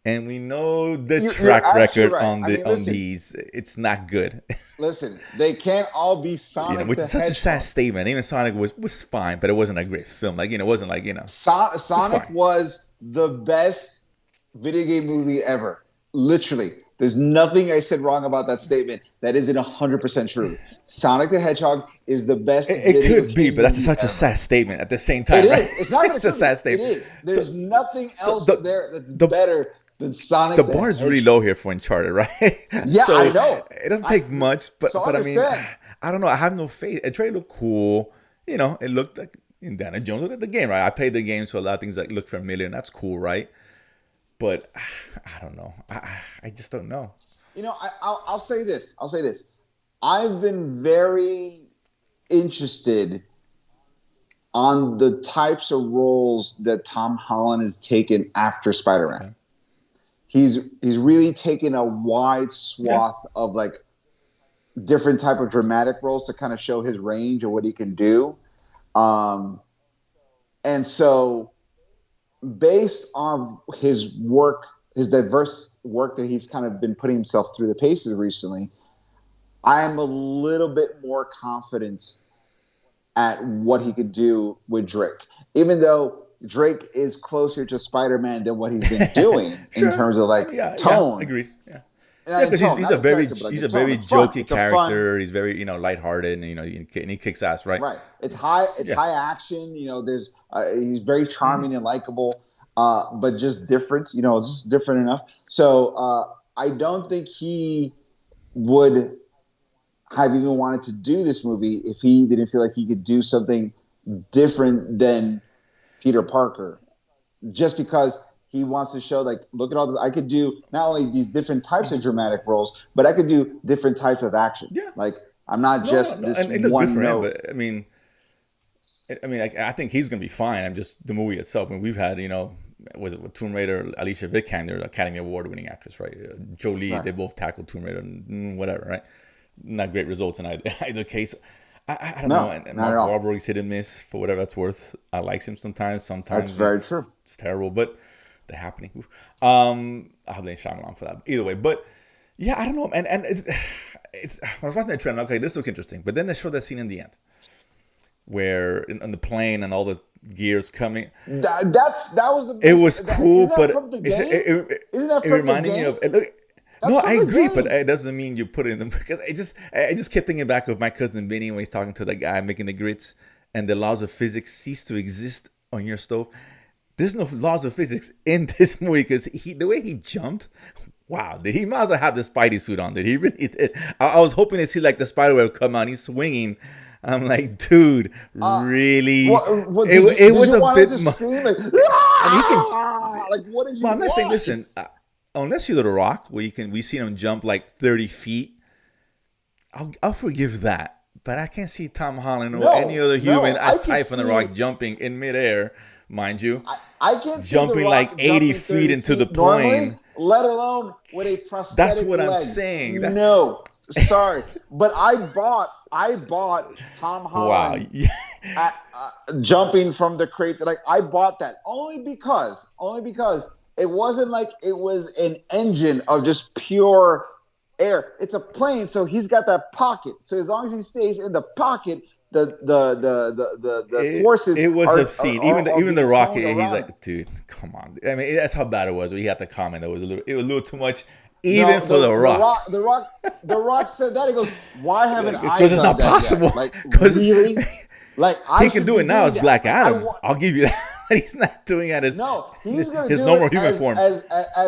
And we know the track record right. on these. It's not good. Listen, they can't all be Sonic which is such a sad statement. Even Sonic was fine, but it wasn't a great film. Like, it wasn't like, Sonic was the best video game movie ever. Literally. There's nothing I said wrong about that statement that isn't 100% true. Sonic the Hedgehog is the best. It could be, but that's such a sad statement at the same time. It right? is. It's not. It's a sad statement. It is. There's nothing else there that's better than Sonic. The bar is really low here for Uncharted, right? Yeah, I know. It doesn't take much, but I mean, I don't know. I have no faith. It tried to look cool. It looked like Indiana Jones. Look at the game, right? I played the game, so a lot of things look familiar, and that's cool, right? But I don't know. I just don't know. I'll say this. I've been very interested on the types of roles that Tom Holland has taken after Spider-Man. Okay. He's really taken a wide swath of like different type of dramatic roles to kind of show his range of what he can do. And so based on his work, his diverse work that he's kind of been putting himself through the paces recently, I am a little bit more confident at what he could do with Drake. Even though Drake is closer to Spider-Man than what he's been doing Sure. in terms of like Yeah, tone. agreed. Yeah. Not Because tone, he's not a the very character, but like he's the a tone. very It's fun. jokey It's a fun. character. He's very lighthearted, and and he kicks ass, right? Right. It's high. It's Yeah. high action. There's he's very charming and likable, but just different. Just different enough. So I don't think he would have even wanted to do this movie if he didn't feel like he could do something different than Peter Parker. Just because he wants to show, like, look at all this. I could do not only these different types of dramatic roles, but I could do different types of action. Yeah. Like, I'm not just No, this and it looks good one for him. note. But I think he's gonna be fine. I'm just the movie itself. I mean, we've had, was it with Tomb Raider, Alicia Vikander, Academy Award-winning actress, right? Jolie, Right. they both tackled Tomb Raider, and whatever, right? Not great results in either case. I don't know. And not at Mark all. Wahlberg's hit and miss for whatever that's worth. I like him sometimes. Sometimes That's very true. It's terrible, but they're happening. I have blame Shyamalan for that. Either way, but yeah, I don't know. And it's I was watching the trailer. Okay, this looks interesting, but then they showed that scene in the end where on the plane and all the gears coming. That was the. It was cool, isn't that but from the game? Isn't it that from the reminded me game? of. No, from I the agree, game. but it doesn't mean you put it in the because I just kept thinking back of my cousin Vinny when he's talking to the guy making the grits, and the laws of physics cease to exist on your stove. There's no laws of physics in this movie because the way he jumped. Wow, did he might as well have the Spidey suit on? Did he really did? I was hoping to see like the spider web come out. He's swinging. I'm like, dude, really? It was a bit. Scream like, like, what did you? Well, I'm not saying. want? Listen, unless you're The Rock, where we seen him jump like 30 feet, I'll forgive that. But I can't see Tom Holland or any other human aside from The Rock jumping in midair, mind you. I can't see jumping The Rock like 80 feet into the plane. Normally, let alone with a prosthetic That's what leg. I'm saying. No, sorry, but I bought Tom Holland jumping from the crate. Like, I bought that only because it wasn't like it was an engine of just pure air. It's a plane, so he's got that pocket. So as long as he stays in the pocket, the forces. It was obscene. Even the Rock, he's around. like, dude, come on. I mean, that's how bad it was. He had to comment. It was a little too much, even for the Rock. The Rock said that. He goes, "Why haven't I?" Because it's not possible. Yet? Like, really? Like, he can do it now as Black Adam. I'll give you that. He's not doing it as he's going to his do normal it human form. as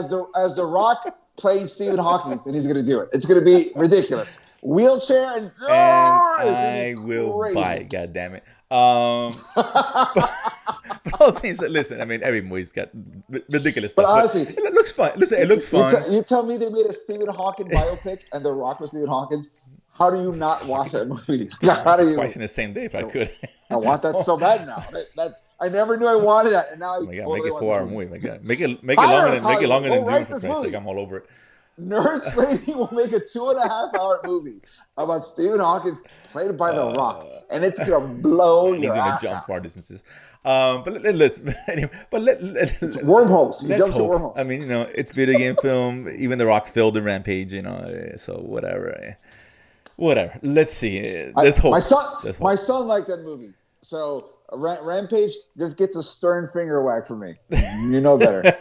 the Rock playing Stephen Hawking, and he's going to do it. It's going to be ridiculous. Wheelchair and I will buy it. God damn it. But all things that listen, I mean, every movie's got ridiculous stuff. But honestly, it looks fun. Listen, it looks fun. You tell me they made a Stephen Hawking biopic and The Rock was Stephen Hawkins. How do you not watch that movie? How do you? Twice in the same day if I could. I want that so bad now. I never knew I wanted that, and now I make totally it want 4-hour this movie. Make it longer than Dune, for Christ's sake. I'm all over it. Nersplaining will make a 2.5-hour movie about Stephen Hawking played by The Rock, and it's gonna blow your ass. He's gonna jump out. far distances. Listen. Anyway, it's wormholes. He jumps to wormholes. I mean, it's video game film. Even The Rock failed the Rampage. So whatever. Whatever. Let's see. There's hope. My son liked that movie. So Rampage just gets a stern finger whack from me. You know better.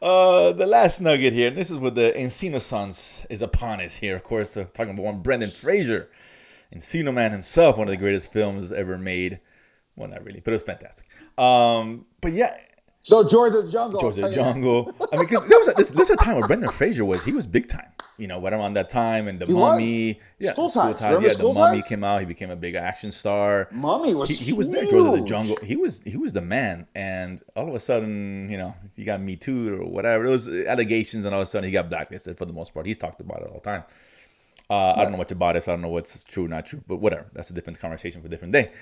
The last nugget here, and this is what the Encino Sons is upon us here. Of course, talking about one Brendan Fraser, Encino Man himself, one of the greatest films ever made. Well, not really, but it was fantastic. But yeah. So George of the Jungle. I mean, because there was a time where Brendan Fraser was big time. Right around that time, and The Mummy. Yeah, School Ties. The Mummy came out. He became a big action star. Mummy was he was there. George of the Jungle. He was the man. And all of a sudden, he got Me Too or whatever. It was allegations, and all of a sudden he got blacklisted for the most part. He's talked about it all the time. I don't know much about it, so I don't know what's true, not true. But whatever. That's a different conversation for a different day.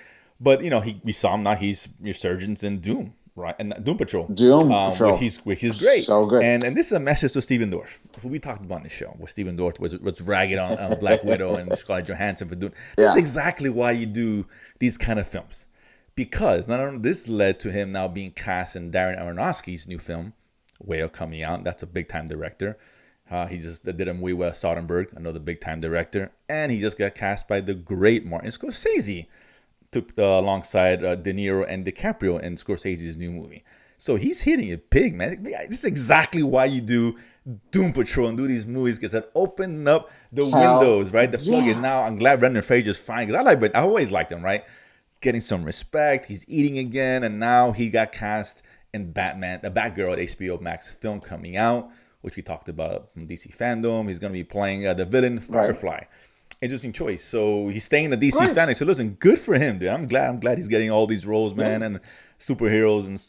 But we saw him now. He's Resurgence in Doom. Right, and Doom Patrol. Which he's great. So good. And this is a message to Stephen Dorff, who we talked about on the show, where Stephen Dorff was ragging on Black Widow and Scarlett Johansson for doing. This is exactly why you do these kind of films, because not only this led to him now being cast in Darren Aronofsky's new film, Whale, coming out. That's a big time director. He just did a movie with Soderbergh, another big time director, and he just got cast by the great Martin Scorsese alongside De Niro and DiCaprio in Scorsese's new movie. So he's hitting it big, man. This is exactly why you do Doom Patrol and do these movies, because that open up the windows, right? The floodgates. Now I'm glad Brendan Fraser's fine, because I always liked him, right? Getting some respect. He's eating again, and now he got cast in Batman, the Batgirl at HBO Max film coming out, which we talked about from DC fandom. He's going to be playing the villain Firefly. Right. Interesting choice. So he's staying in the DC fandom. So listen, good for him, dude. I'm glad he's getting all these roles, man, and superheroes. And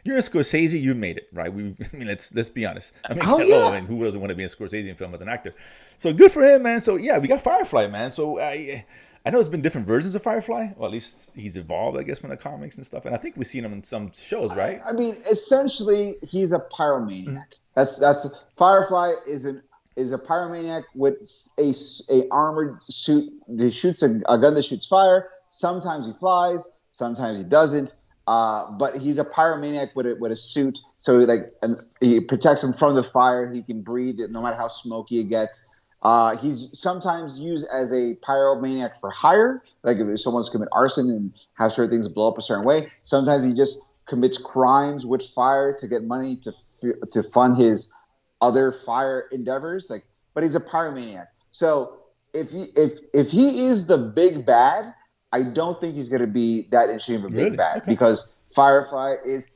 you're a Scorsese, you made it, right? Let's be honest. Hello, who doesn't want to be in a Scorsese film as an actor? So good for him, man. So yeah, we got Firefly, man. So I know there's been different versions of Firefly. Well, at least he's evolved, I guess, from the comics and stuff. And I think we've seen him in some shows, right? Essentially, he's a pyromaniac. That's Firefly is a pyromaniac with a armored suit. He shoots a gun that shoots fire. Sometimes he flies. Sometimes he doesn't. But he's a pyromaniac with a suit, so he protects him from the fire. He can breathe no matter how smoky it gets. He's sometimes used as a pyromaniac for hire, like if someone's commit arson and have certain things blow up a certain way. Sometimes he just commits crimes with fire to get money to fund his other fire endeavors. But he's a pyromaniac. So if he is the big bad, I don't think he's going to be that interesting of a big bad, because Firefly is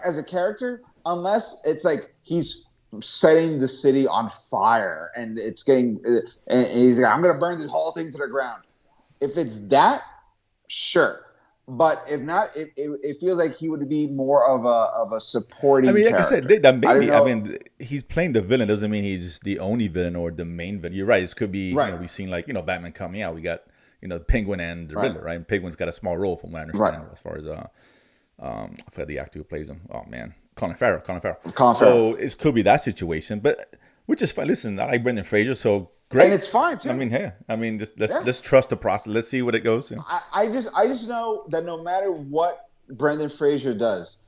as a character, unless it's like he's setting the city on fire and it's getting, and he's like, I'm going to burn this whole thing to the ground. If it's that, sure. But if not, it feels like he would be more of a supporting character. Like I said, that maybe, he's playing the villain. Doesn't mean he's the only villain or the main villain. You're right. This could be, we've seen Batman coming out. We got, Penguin and the Riddler, right? And Penguin's got a small role from what I understand, as far as I forget the actor who plays him. Oh man, Colin Farrell. So it could be that situation, but which is fine. Listen, I like Brendan Fraser, so great, and it's fine too. Let's trust the process. Let's see what it goes to. I just know that no matter what Brendan Fraser does,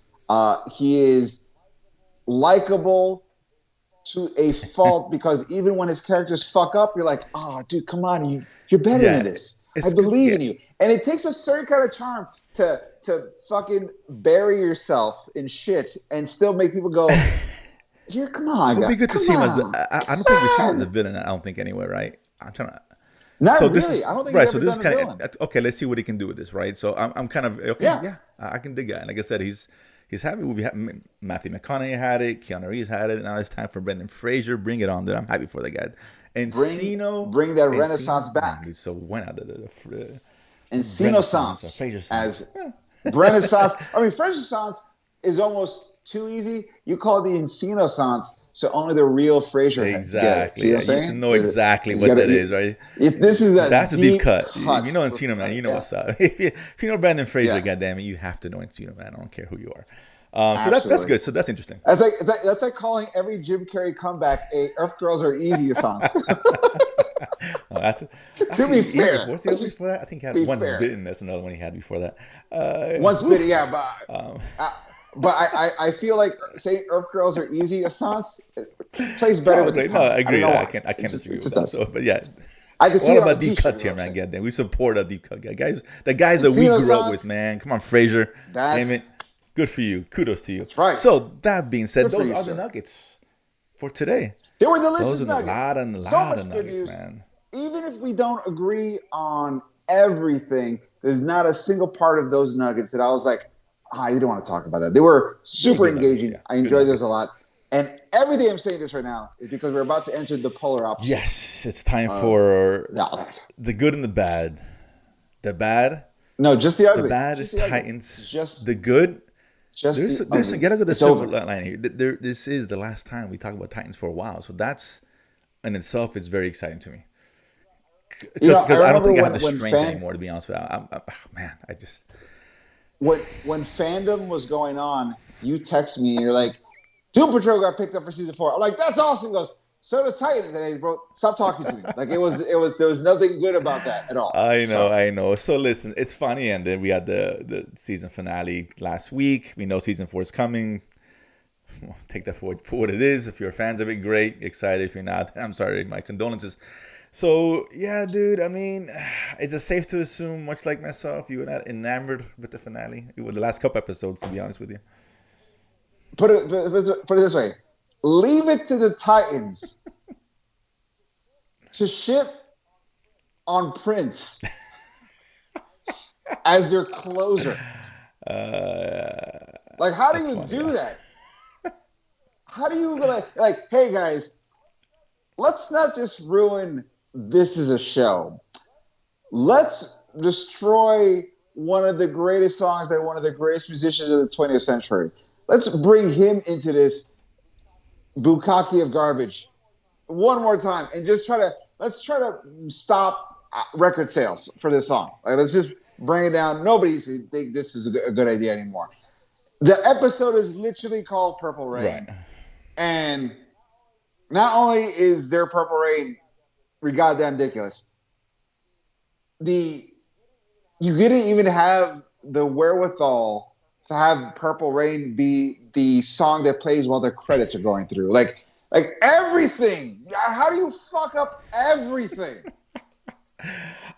he is likable to a fault, because even when his characters fuck up, you're like, oh, dude, come on, you're better than this. I believe in you. And it takes a certain kind of charm to fucking bury yourself in shit and still make people go, here, come on, guys. It would be good to see him as I don't think we see him as a villain. I don't think anyway, right? I'm trying to. Not so really. I don't think right. So this is kind of okay. Let's see what he can do with this, right? So I'm kind of okay. Yeah, I can dig that. And like I said, he's happy. Matthew McConaughey had it. Keanu Reeves had it. Now it's time for Brendan Fraser. Bring it on, dude. I'm happy for the guy. Encino, bring that Renaissance back. Dude, so when the Encino-sance as Renaissance. Renaissance is almost too easy. You call it the Encino-sance, so only the real Fraser exactly. See what I'm saying? You know exactly what that is, right? That's a deep cut. You know Encino Man. You know what's up. If you know Brendan Fraser, goddamn it, you have to know Encino Man. I don't care who you are. So that's good. So that's interesting. That's like calling every Jim Carrey comeback a "Earth Girls Are Easy" song. To be fair, what's the other before that? I think he had Once Bitten. That's another one he had before that. Once Bitten, yeah, but I feel like saying "Earth Girls Are Easy" a song plays better with the tongue. No, I agree. I can't disagree with that. So, but yeah. I can see what about deep cuts here, man? Goddamn, we support a deep cut guys. The guys that we grew up with, man. Come on, Fraser. Damn it. Good for you. Kudos to you. That's right. So that being said, those are the nuggets for today. They were delicious nuggets. A lot of nuggets, man. Even if we don't agree on everything, there's not a single part of those nuggets that I was like, you don't want to talk about that. They were super engaging. Nuggets, I enjoyed this a lot. And everything I'm saying this right now is because we're about to enter the polar opposite. Yes, it's time for the good and the bad. The bad. No, just the ugly. The bad is Titans. Just the good. There's gotta go the silver line here. This is the last time we talk about Titans for a while, so that's in itself is very exciting to me. Because I don't think I have the strength anymore, to be honest with you. When fandom was going on, you text me and you're like, Doom Patrol got picked up for season 4. I'm like, that's awesome. He goes, so does Titans. And he wrote, stop talking to me. Like there was nothing good about that at all. I know. So listen, it's funny. And then we had the season finale last week. We know season 4 is coming. Take that for what it is. If you're fans of it, great. Excited. If you're not, I'm sorry. My condolences. So yeah, dude. I mean, is it safe to assume, much like myself, you were not enamored with the finale? It was the last couple episodes, to be honest with you. Put it this way: leave it to the Titans to ship on Prince as their closer. Like, how do That's you funny. do Yeah. that? How do you like? Hey guys, let's not just ruin this as a show. Let's destroy one of the greatest songs by one of the greatest musicians of the 20th century. Let's bring him into this bukkake of garbage one more time and just let's try to stop record sales for this song. Like, let's just bring it down. Nobody's think this is a good idea anymore. The episode is literally called Purple Rain. Right. And not only is there Purple Rain goddamn ridiculous, you didn't even have the wherewithal to have Purple Rain be the song that plays while the credits are going through. Like everything. How do you fuck up everything?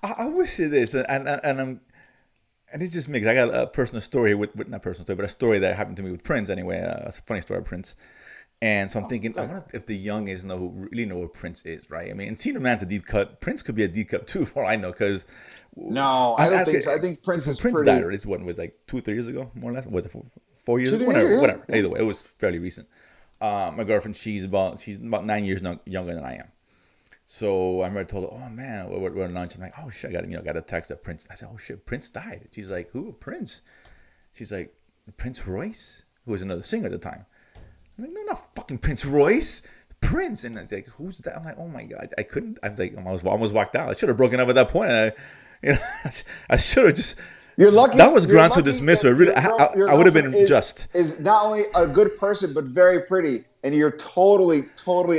I wish it is, and it's just me. 'Cause I got a personal story with not personal story, but a story that happened to me with Prince. Anyway, it's a funny story of Prince. And so I'm thinking, I wonder if the youngins really know what Prince is, right? I mean, Encino Man's a deep cut. Prince could be a deep cut too, for all I know, because no, I don't think so. I think Prince is Prince pretty... died. This one was like 2-3 years ago, more or less. Was it 4 years? 2-3 Whatever, years, yeah. whatever. Either way, it was fairly recent. My girlfriend, she's about 9 years younger than I am. So I remember told her, "Oh man, we're at lunch." I'm like, "Oh shit, I got a text that Prince." I said, "Oh shit, Prince died." She's like, "Who? Prince?" She's like, "Prince Royce, who was another singer at the time." I'm like, "No, not fucking Prince Royce, Prince." And I was like, "Who's that?" I'm like, "Oh my god, I couldn't." I was like, I almost walked out. I should have broken up at that point. I should have just. You're lucky. That was grounds for dismissal. Really, I would have been just. Is not only a good person but very pretty, and you're totally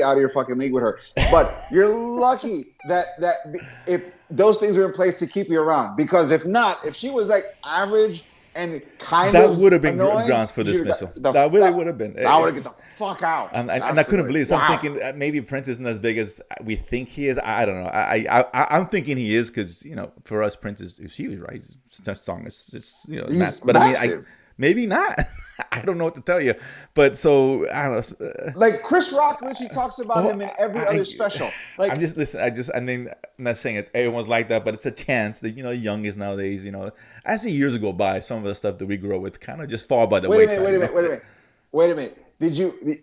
out of your fucking league with her. But you're lucky that if those things are in place to keep you around, because if not, if she was like average and that would have been annoying, grounds for dismissal. That really would have been. I would have get the fuck out. And I couldn't believe it. So I'm thinking maybe Prince isn't as big as we think he is. I don't know. I'm thinking he is, because for us Prince is huge, right? His song is just massive. But massive. I mean, maybe not. I don't know what to tell you. But so I don't know. Like Chris Rock literally talks about him in every other special. Like, I'm just listen. I mean, I'm not saying it. Everyone's like that, but it's a chance that youngest nowadays. As the years go by, some of the stuff that we grew up with kind of just fall by the wayside. Wait a minute.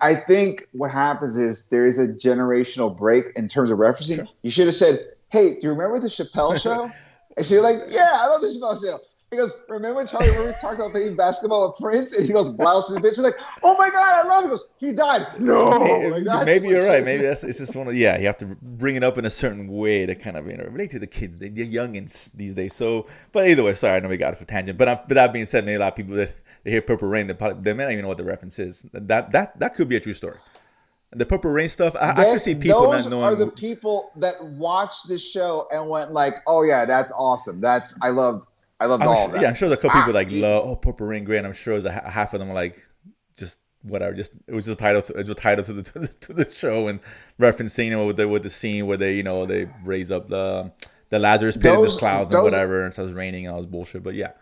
I think what happens is there is a generational break in terms of referencing. Sure. You should have said, "Hey, do you remember the Chappelle show?" And she's like, "Yeah, I love the Chappelle show." He goes, "Remember Charlie Murray talked about playing basketball with Prince?" And he goes, blouse his bitch. She's like, "Oh my god, I love it." He goes, "He died." No, maybe you're right. Maybe it's just one of you have to bring it up in a certain way to kind of relate to the kids, the youngins these days. So, but either way, sorry, I know we got off a tangent. But that being said, maybe a lot of people that they hear Purple Rain, they may not even know what the reference is. That could be a true story. The Purple Rain stuff, I could see people not knowing. Those are the people that watched this show and went like, "Oh yeah, that's awesome. I loved all that." Yeah, I'm sure the couple people like love Purple Rain, great. And I'm sure half of them are like, just whatever. Just it was just a title to the show, and referencing with the scene where they they raise up the Lazarus pit in the clouds and whatever, and it starts raining and all this bullshit. But yeah.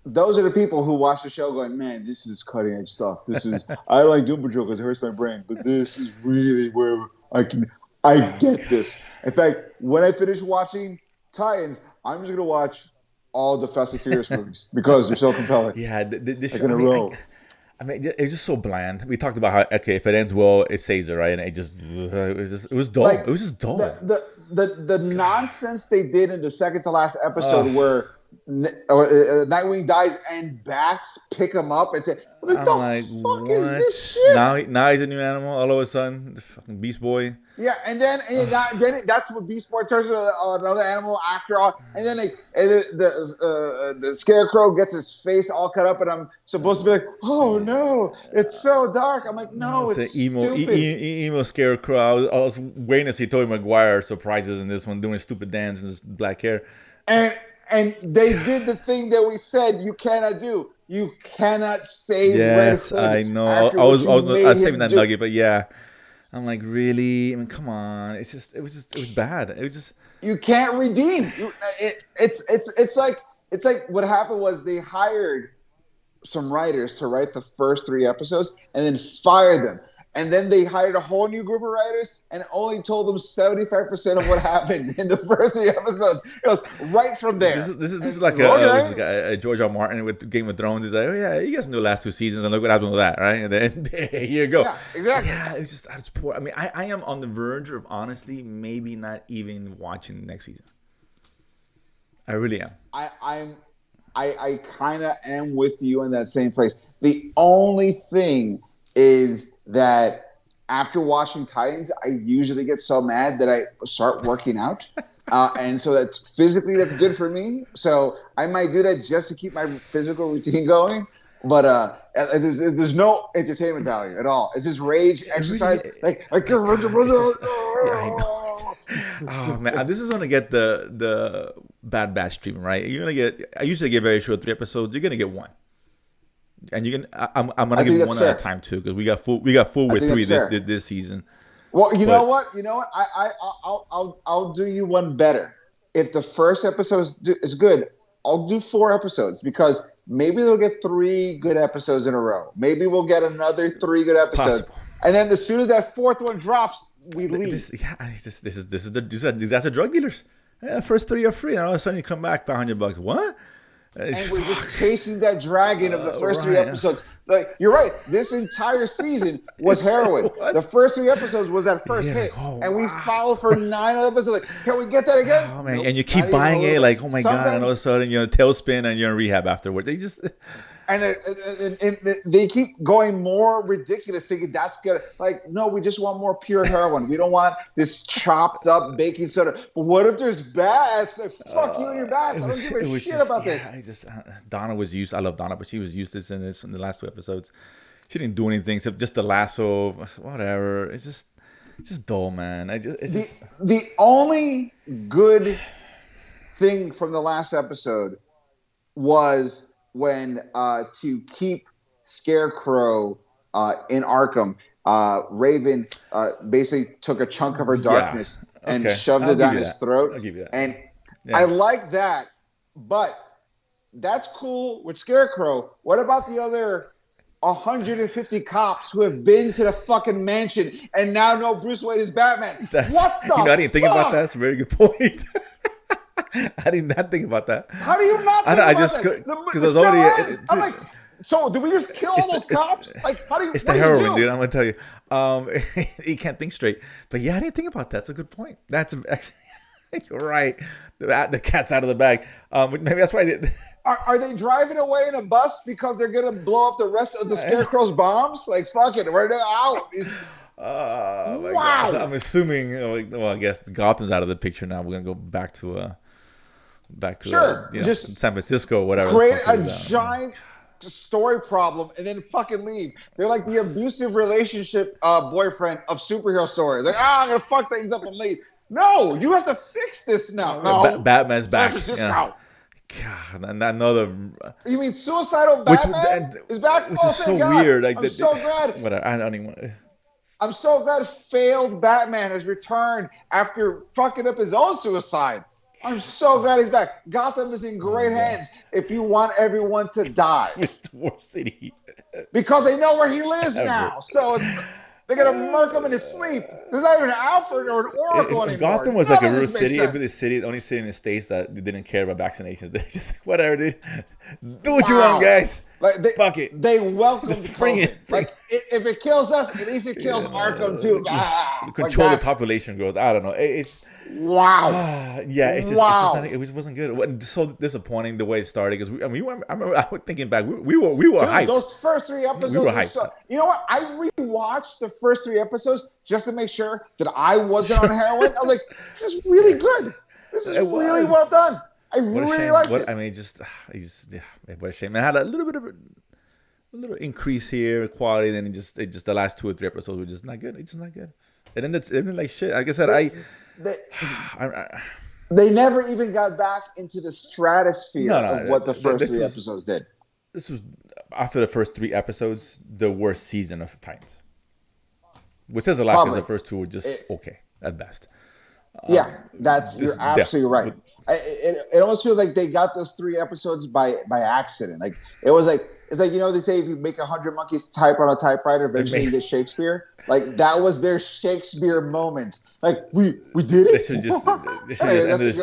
Those are the people who watch the show going, "Man, this is cutting edge stuff. This is I like Doom Patrol because it hurts my brain, but this is really where I get this." In fact, when I finish watching Titans, I'm just gonna watch all the Fast and Furious movies because they're so compelling. Yeah, this like in a row. I mean, it's just so bland. We talked about how if it ends well, it says it, right? And it was dull. Like, it was just dull. The nonsense they did in the second to last episode where Nightwing dies and bats pick him up and say, "What the fuck is this shit?" Now he's a new animal all of a sudden. The fucking Beast Boy. Yeah, and then that's what Beast Boy turns into another animal after all. And then the Scarecrow gets his face all cut up, and I'm supposed to be like, "Oh no, it's so dark." I'm like, "No, it's stupid." Emo Scarecrow. I was waiting to see Tobey Maguire surprises in this one, doing a stupid dance and his black hair. And they did the thing that we said you cannot do. You cannot save Red Hood. Yes, I know. I was saving that nugget, but yeah. I'm like, really? I mean, come on. It was bad. It was just. You can't redeem. It's like what happened was they hired some writers to write the first 3 episodes and then fired them. And then they hired a whole new group of writers and only told them 75% of what happened in the first 3 episodes. It was right from there. This is like a George R. R. Martin with Game of Thrones. He's like, oh yeah, you guys knew the last 2 seasons and look what happened with that, right? And then there you go. Yeah, exactly. Yeah, it's just it's poor. I mean, I am on the verge of honestly maybe not even watching the next season. I really am. I kind of am with you in that same place. The only thing is that after watching Titans, I usually get so mad that I start working out. And so that's good for me. So I might do that just to keep my physical routine going. But there's no entertainment value at all. It's just rage, exercise. Like I can't run. Yeah, I know. Oh man, this is gonna get the Bad Batch treatment, right? You're gonna get. I usually get very short 3 episodes. You're gonna get one, and you can. I'm gonna give one at a time too because we got full with 3 this season. Well, you know what? I'll do you one better. If the first episode is good, I'll do 4 episodes because maybe they'll get 3 good episodes in a row. Maybe we'll get another 3 good episodes. Possible. And then as soon as that 4th one drops, we leave. These guys are drug dealers. Yeah, first 3 are free, and all of a sudden you come back $500. What? And we're just chasing that dragon of the first 3 episodes. Like you're right. This entire season was heroin. The first 3 episodes was that first hit, and we followed for 9 episodes. Like, can we get that again? Oh man! Nope. And you keep buying it, like, oh my god! And all of a sudden you're in a tailspin and you're in rehab afterward. They just. And they keep going more ridiculous, thinking that's good. Like, no, we just want more pure heroin. We don't want this chopped up baking soda. But what if there's bats? Like, fuck you and your bats. I don't give a shit about this. Donna was used. I love Donna, but she was useless in the last 2 episodes. She didn't do anything except just the lasso, whatever. It's just dull, man. The only good thing from the last episode was when to keep Scarecrow in Arkham, Raven basically took a chunk of her darkness and shoved it down his throat. I'll give you that. And I like that, but that's cool with Scarecrow. What about the other 150 cops who have been to the fucking mansion and now know Bruce Wayne is Batman? What the fuck? I didn't think about that. That's a very good point. I did not think about that. How do you not think about that? Because I was already. I'm like, so do we just kill all those cops? Like, how do you? It's the heroin, dude. I'm gonna tell you. He can't think straight. But yeah, I didn't think about that. That's a good point. You're right. The cat's out of the bag. Maybe that's why I did. Are they driving away in a bus because they're gonna blow up the rest of the Scarecrow's bombs? Like, fuck it, we're out. Wow. Gosh. I'm assuming. Well, I guess Gotham's out of the picture now. We're gonna go back to just San Francisco, whatever. Create a giant story problem and then fucking leave. They're like the abusive relationship boyfriend of superhero stories. Like, I'm gonna fuck things up and leave. No, you have to fix this now. No, Batman's back. God, and another. You mean suicidal Batman is back? Which is so weird. Like, I'm so glad. Whatever. I don't even. I'm so glad failed Batman has returned after fucking up his own suicide. I'm so glad he's back. Gotham is in great hands if you want everyone to die. It's the worst city. Because they know where he lives now. So they're going to murk him in his sleep. There's not even an Alfred or an Oracle anymore. Gotham was like a real city. It'd be the only city in the States that didn't care about vaccinations. They're just like, whatever, dude. Do what you want, guys. Like fuck it. They welcome it. Like, if it kills us, at least it kills Arkham too. Control the population growth. I don't know. It's wow. It's just not, it wasn't good. It was so disappointing the way it started because I remember I was thinking back. We were hyped. Those first 3 episodes. We were hyped. You know what? I rewatched the first 3 episodes just to make sure that I wasn't on heroin. I was like, this is really good. This is really well done. I really liked it. I mean, what a shame. I had a little bit of a little increase here, quality, and then just the last 2 or 3 episodes were just not good. It's just not good. And then it ended like shit. Like I said, they never even got back into the stratosphere of what the first 3 episodes did. This was after the first 3 episodes, the worst season of Titans. which says a lot because Probably. the first two were just It, okay at best. yeah, This you're absolutely right. but It almost feels like they got those 3 episodes by accident. Like it was like it's like they say if you make 100 monkeys type on a typewriter, they eventually you made get Shakespeare. Like that was their Shakespeare moment. Like we did they it. should just they should just Like, ended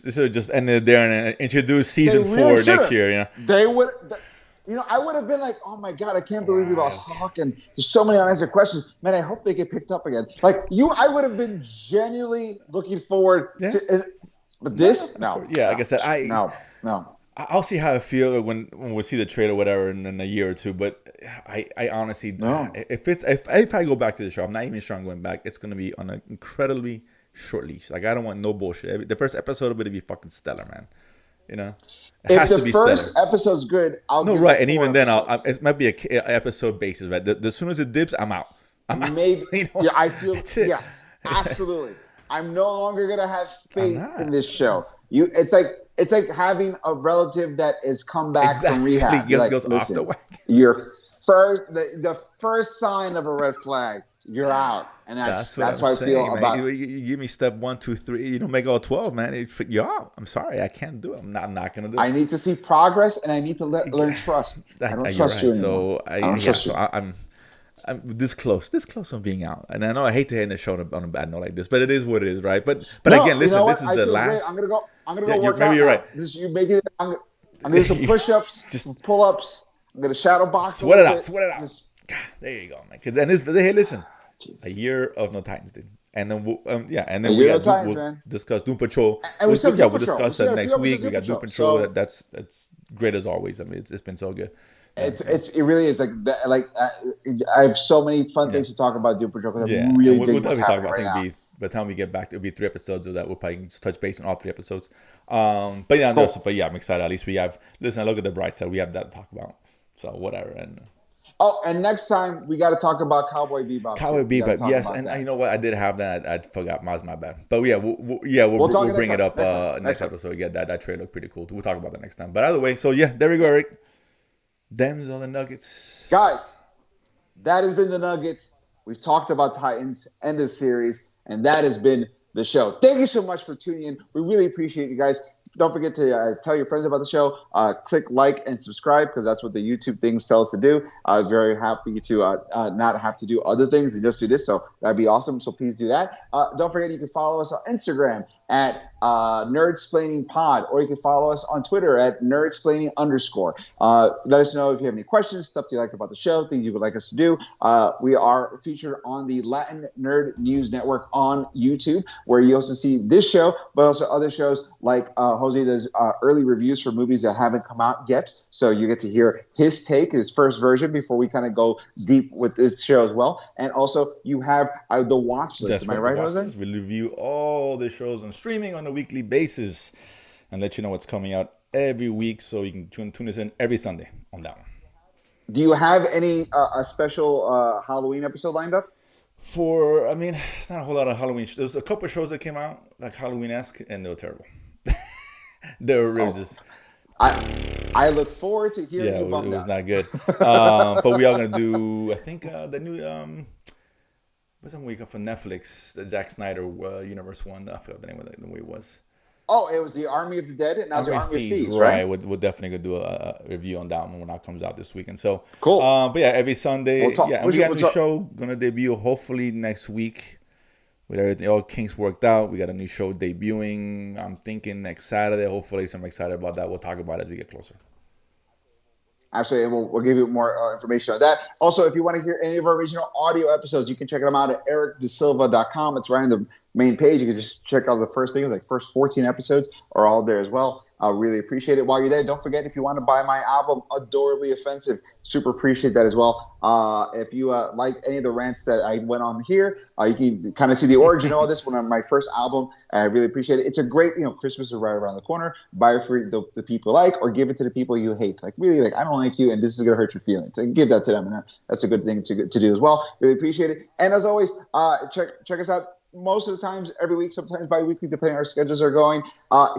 they should have just ended there and introduced they season really 4 should next have. year. You know. They would. I would have been like, oh my God, I can't believe we Right. lost Hawk, and there's so many unanswered questions. Man, I hope they get picked up again. I would have been genuinely looking forward Yeah. to. But No, this, of no, course. Yeah, like I said, no. I'll see how I feel when we see the trailer, or whatever, in a year or two. But I honestly, No. if I go back to the show, I'm not even sure I'm going back. It's gonna be on an incredibly short leash. Like I don't want no bullshit. The first episode of it to be fucking stellar, man. You know, it If has the to be first stellar. episode's good, I'll No, give right, it and 4 even then, episodes. it might be a episode basis, right? As soon as it dips, I'm out. I'm out. Maybe. You know, Yeah, I feel. that's it. Yes, absolutely. I'm no longer gonna have I'm faith in not. this show. It's like having a relative that is come back from Exactly. rehab. You're like, Goes off the listen, wagon. your the first sign of a red flag, you're out, and That's what that's I'm how I feel saying, man. about. You give me step 1, 2, 3. You don't make all 12, man. You're out. I'm sorry, I can't do it. I'm not gonna do I it. need to see progress, and I need to learn trust. I don't You're trust you right. anymore. So I don't trust so you. I'm this close from being out. And I know I hate to end the show on a bad note like this, but it is what it is, right? But No, again, you know listen, what? this is I the feel great. last. I'm gonna Yeah, go work maybe out you're now. right. You make it. I'm gonna do some push-ups, some pull-ups. I'm gonna shadow box a Sweat it little out. bit. Sweat it out. Just, God, there you go, man. Because then hey, listen, a jeez. year of no Titans, dude. And then and A then we year got of Titans, we'll man. discuss Doom Patrol. And we still have Yeah, Doom we'll Patrol. We discuss still that have a next few week. episodes We of got Doom Doom Patrol. Patrol. So That's great as always. I mean, it's been so good. it really is like that. Like I have so many fun Yeah, things to talk about Doom Patrol because I'm yeah, and really we'll digging what's definitely talk happening about. I right think now. by the time we get back, it'll be 3 episodes of that. We'll probably just touch base on all 3 episodes. But yeah, no, Cool. but yeah, I'm excited. At least we have. Listen, I look at the bright side. We have that to talk about. So whatever. And Oh, and next time we got to talk about Cowboy Bebop Cowboy too. We got to Bebop, talk yes, about and that. you know what? I did have that. I forgot. My bad. But yeah, We'll talk we'll it next bring it time. up Next time. next Next time. episode. Yeah, that trailer looked pretty cool. We'll talk about that next time. But either way, so yeah, there we go, Eric. Them's all the Nuggets. Guys, that has been the Nuggets. We've talked about Titans and the series, and that has been the show. Thank you so much for tuning in. We really appreciate you guys. Don't forget to tell your friends about the show. Click like and subscribe because that's what the YouTube things tell us to do. Very happy to not have to do other things and just do this. So that'd be awesome. So please do that. Don't forget you can follow us on Instagram at Nersplaining Pod, or you can follow us on Twitter at Nersplaining_. Let us know if you have any questions, stuff you like about the show, things you would like us to do. We are featured on the Latin Nerd News Network on YouTube, where you also see this show, but also other shows like Jose does early reviews for movies that haven't come out yet. So you get to hear his take, his first version, before we kind of go deep with this show as well. And also you have the watch list. That's Am I right, right, Jose? we review all the shows on streaming on a weekly basis and let you know what's coming out every week, so you can tune us in every Sunday on that one. Do you have any a special Halloween episode lined up? I mean, it's not a whole lot of Halloween. There's a couple of shows that came out like Halloween-esque, and they were terrible. They were really just. I look forward to hearing you bump it was down. not good. But we are gonna do, I think, the new what's that movie from Netflix, the Zack Snyder universe one. I forgot the name of the movie was. Oh, it was the Army of the Dead, and now it's the Army of Thieves, right? right? We're definitely gonna do a review on that one when that comes out this weekend. So cool. But yeah, every Sunday, We'll talk. and we got a new show gonna debut hopefully next week. With everything, all kinks worked out, we got a new show debuting. I'm thinking next Saturday. Hopefully, so I'm excited about that. We'll talk about it as we get closer. Absolutely, and we'll give you more information on that. Also, if you want to hear any of our original audio episodes, you can check them out at ericdesilva.com. It's right on the main page. You can just check out the first things, like first 14 episodes are all there as well. I really appreciate it. While you're there, don't forget, if you want to buy my album, Adorably Offensive, super appreciate that as well. If you like any of the rants that I went on here, you can kind of see the origin of all this. One of my first album, I really appreciate it. It's a great, Christmas is right around the corner. Buy it for the people you like, or give it to the people you hate. Like, really, like, I don't like you, and this is going to hurt your feelings. And give that to them, and that's a good thing to do as well. Really appreciate it. And as always, check us out most of the times, every week, sometimes bi-weekly, depending on our schedules are going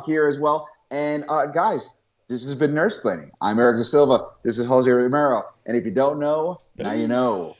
here as well. And guys, this has been Nersplaining. I'm Eric De Silva. This is Jose Romero. And if you don't know, now you know.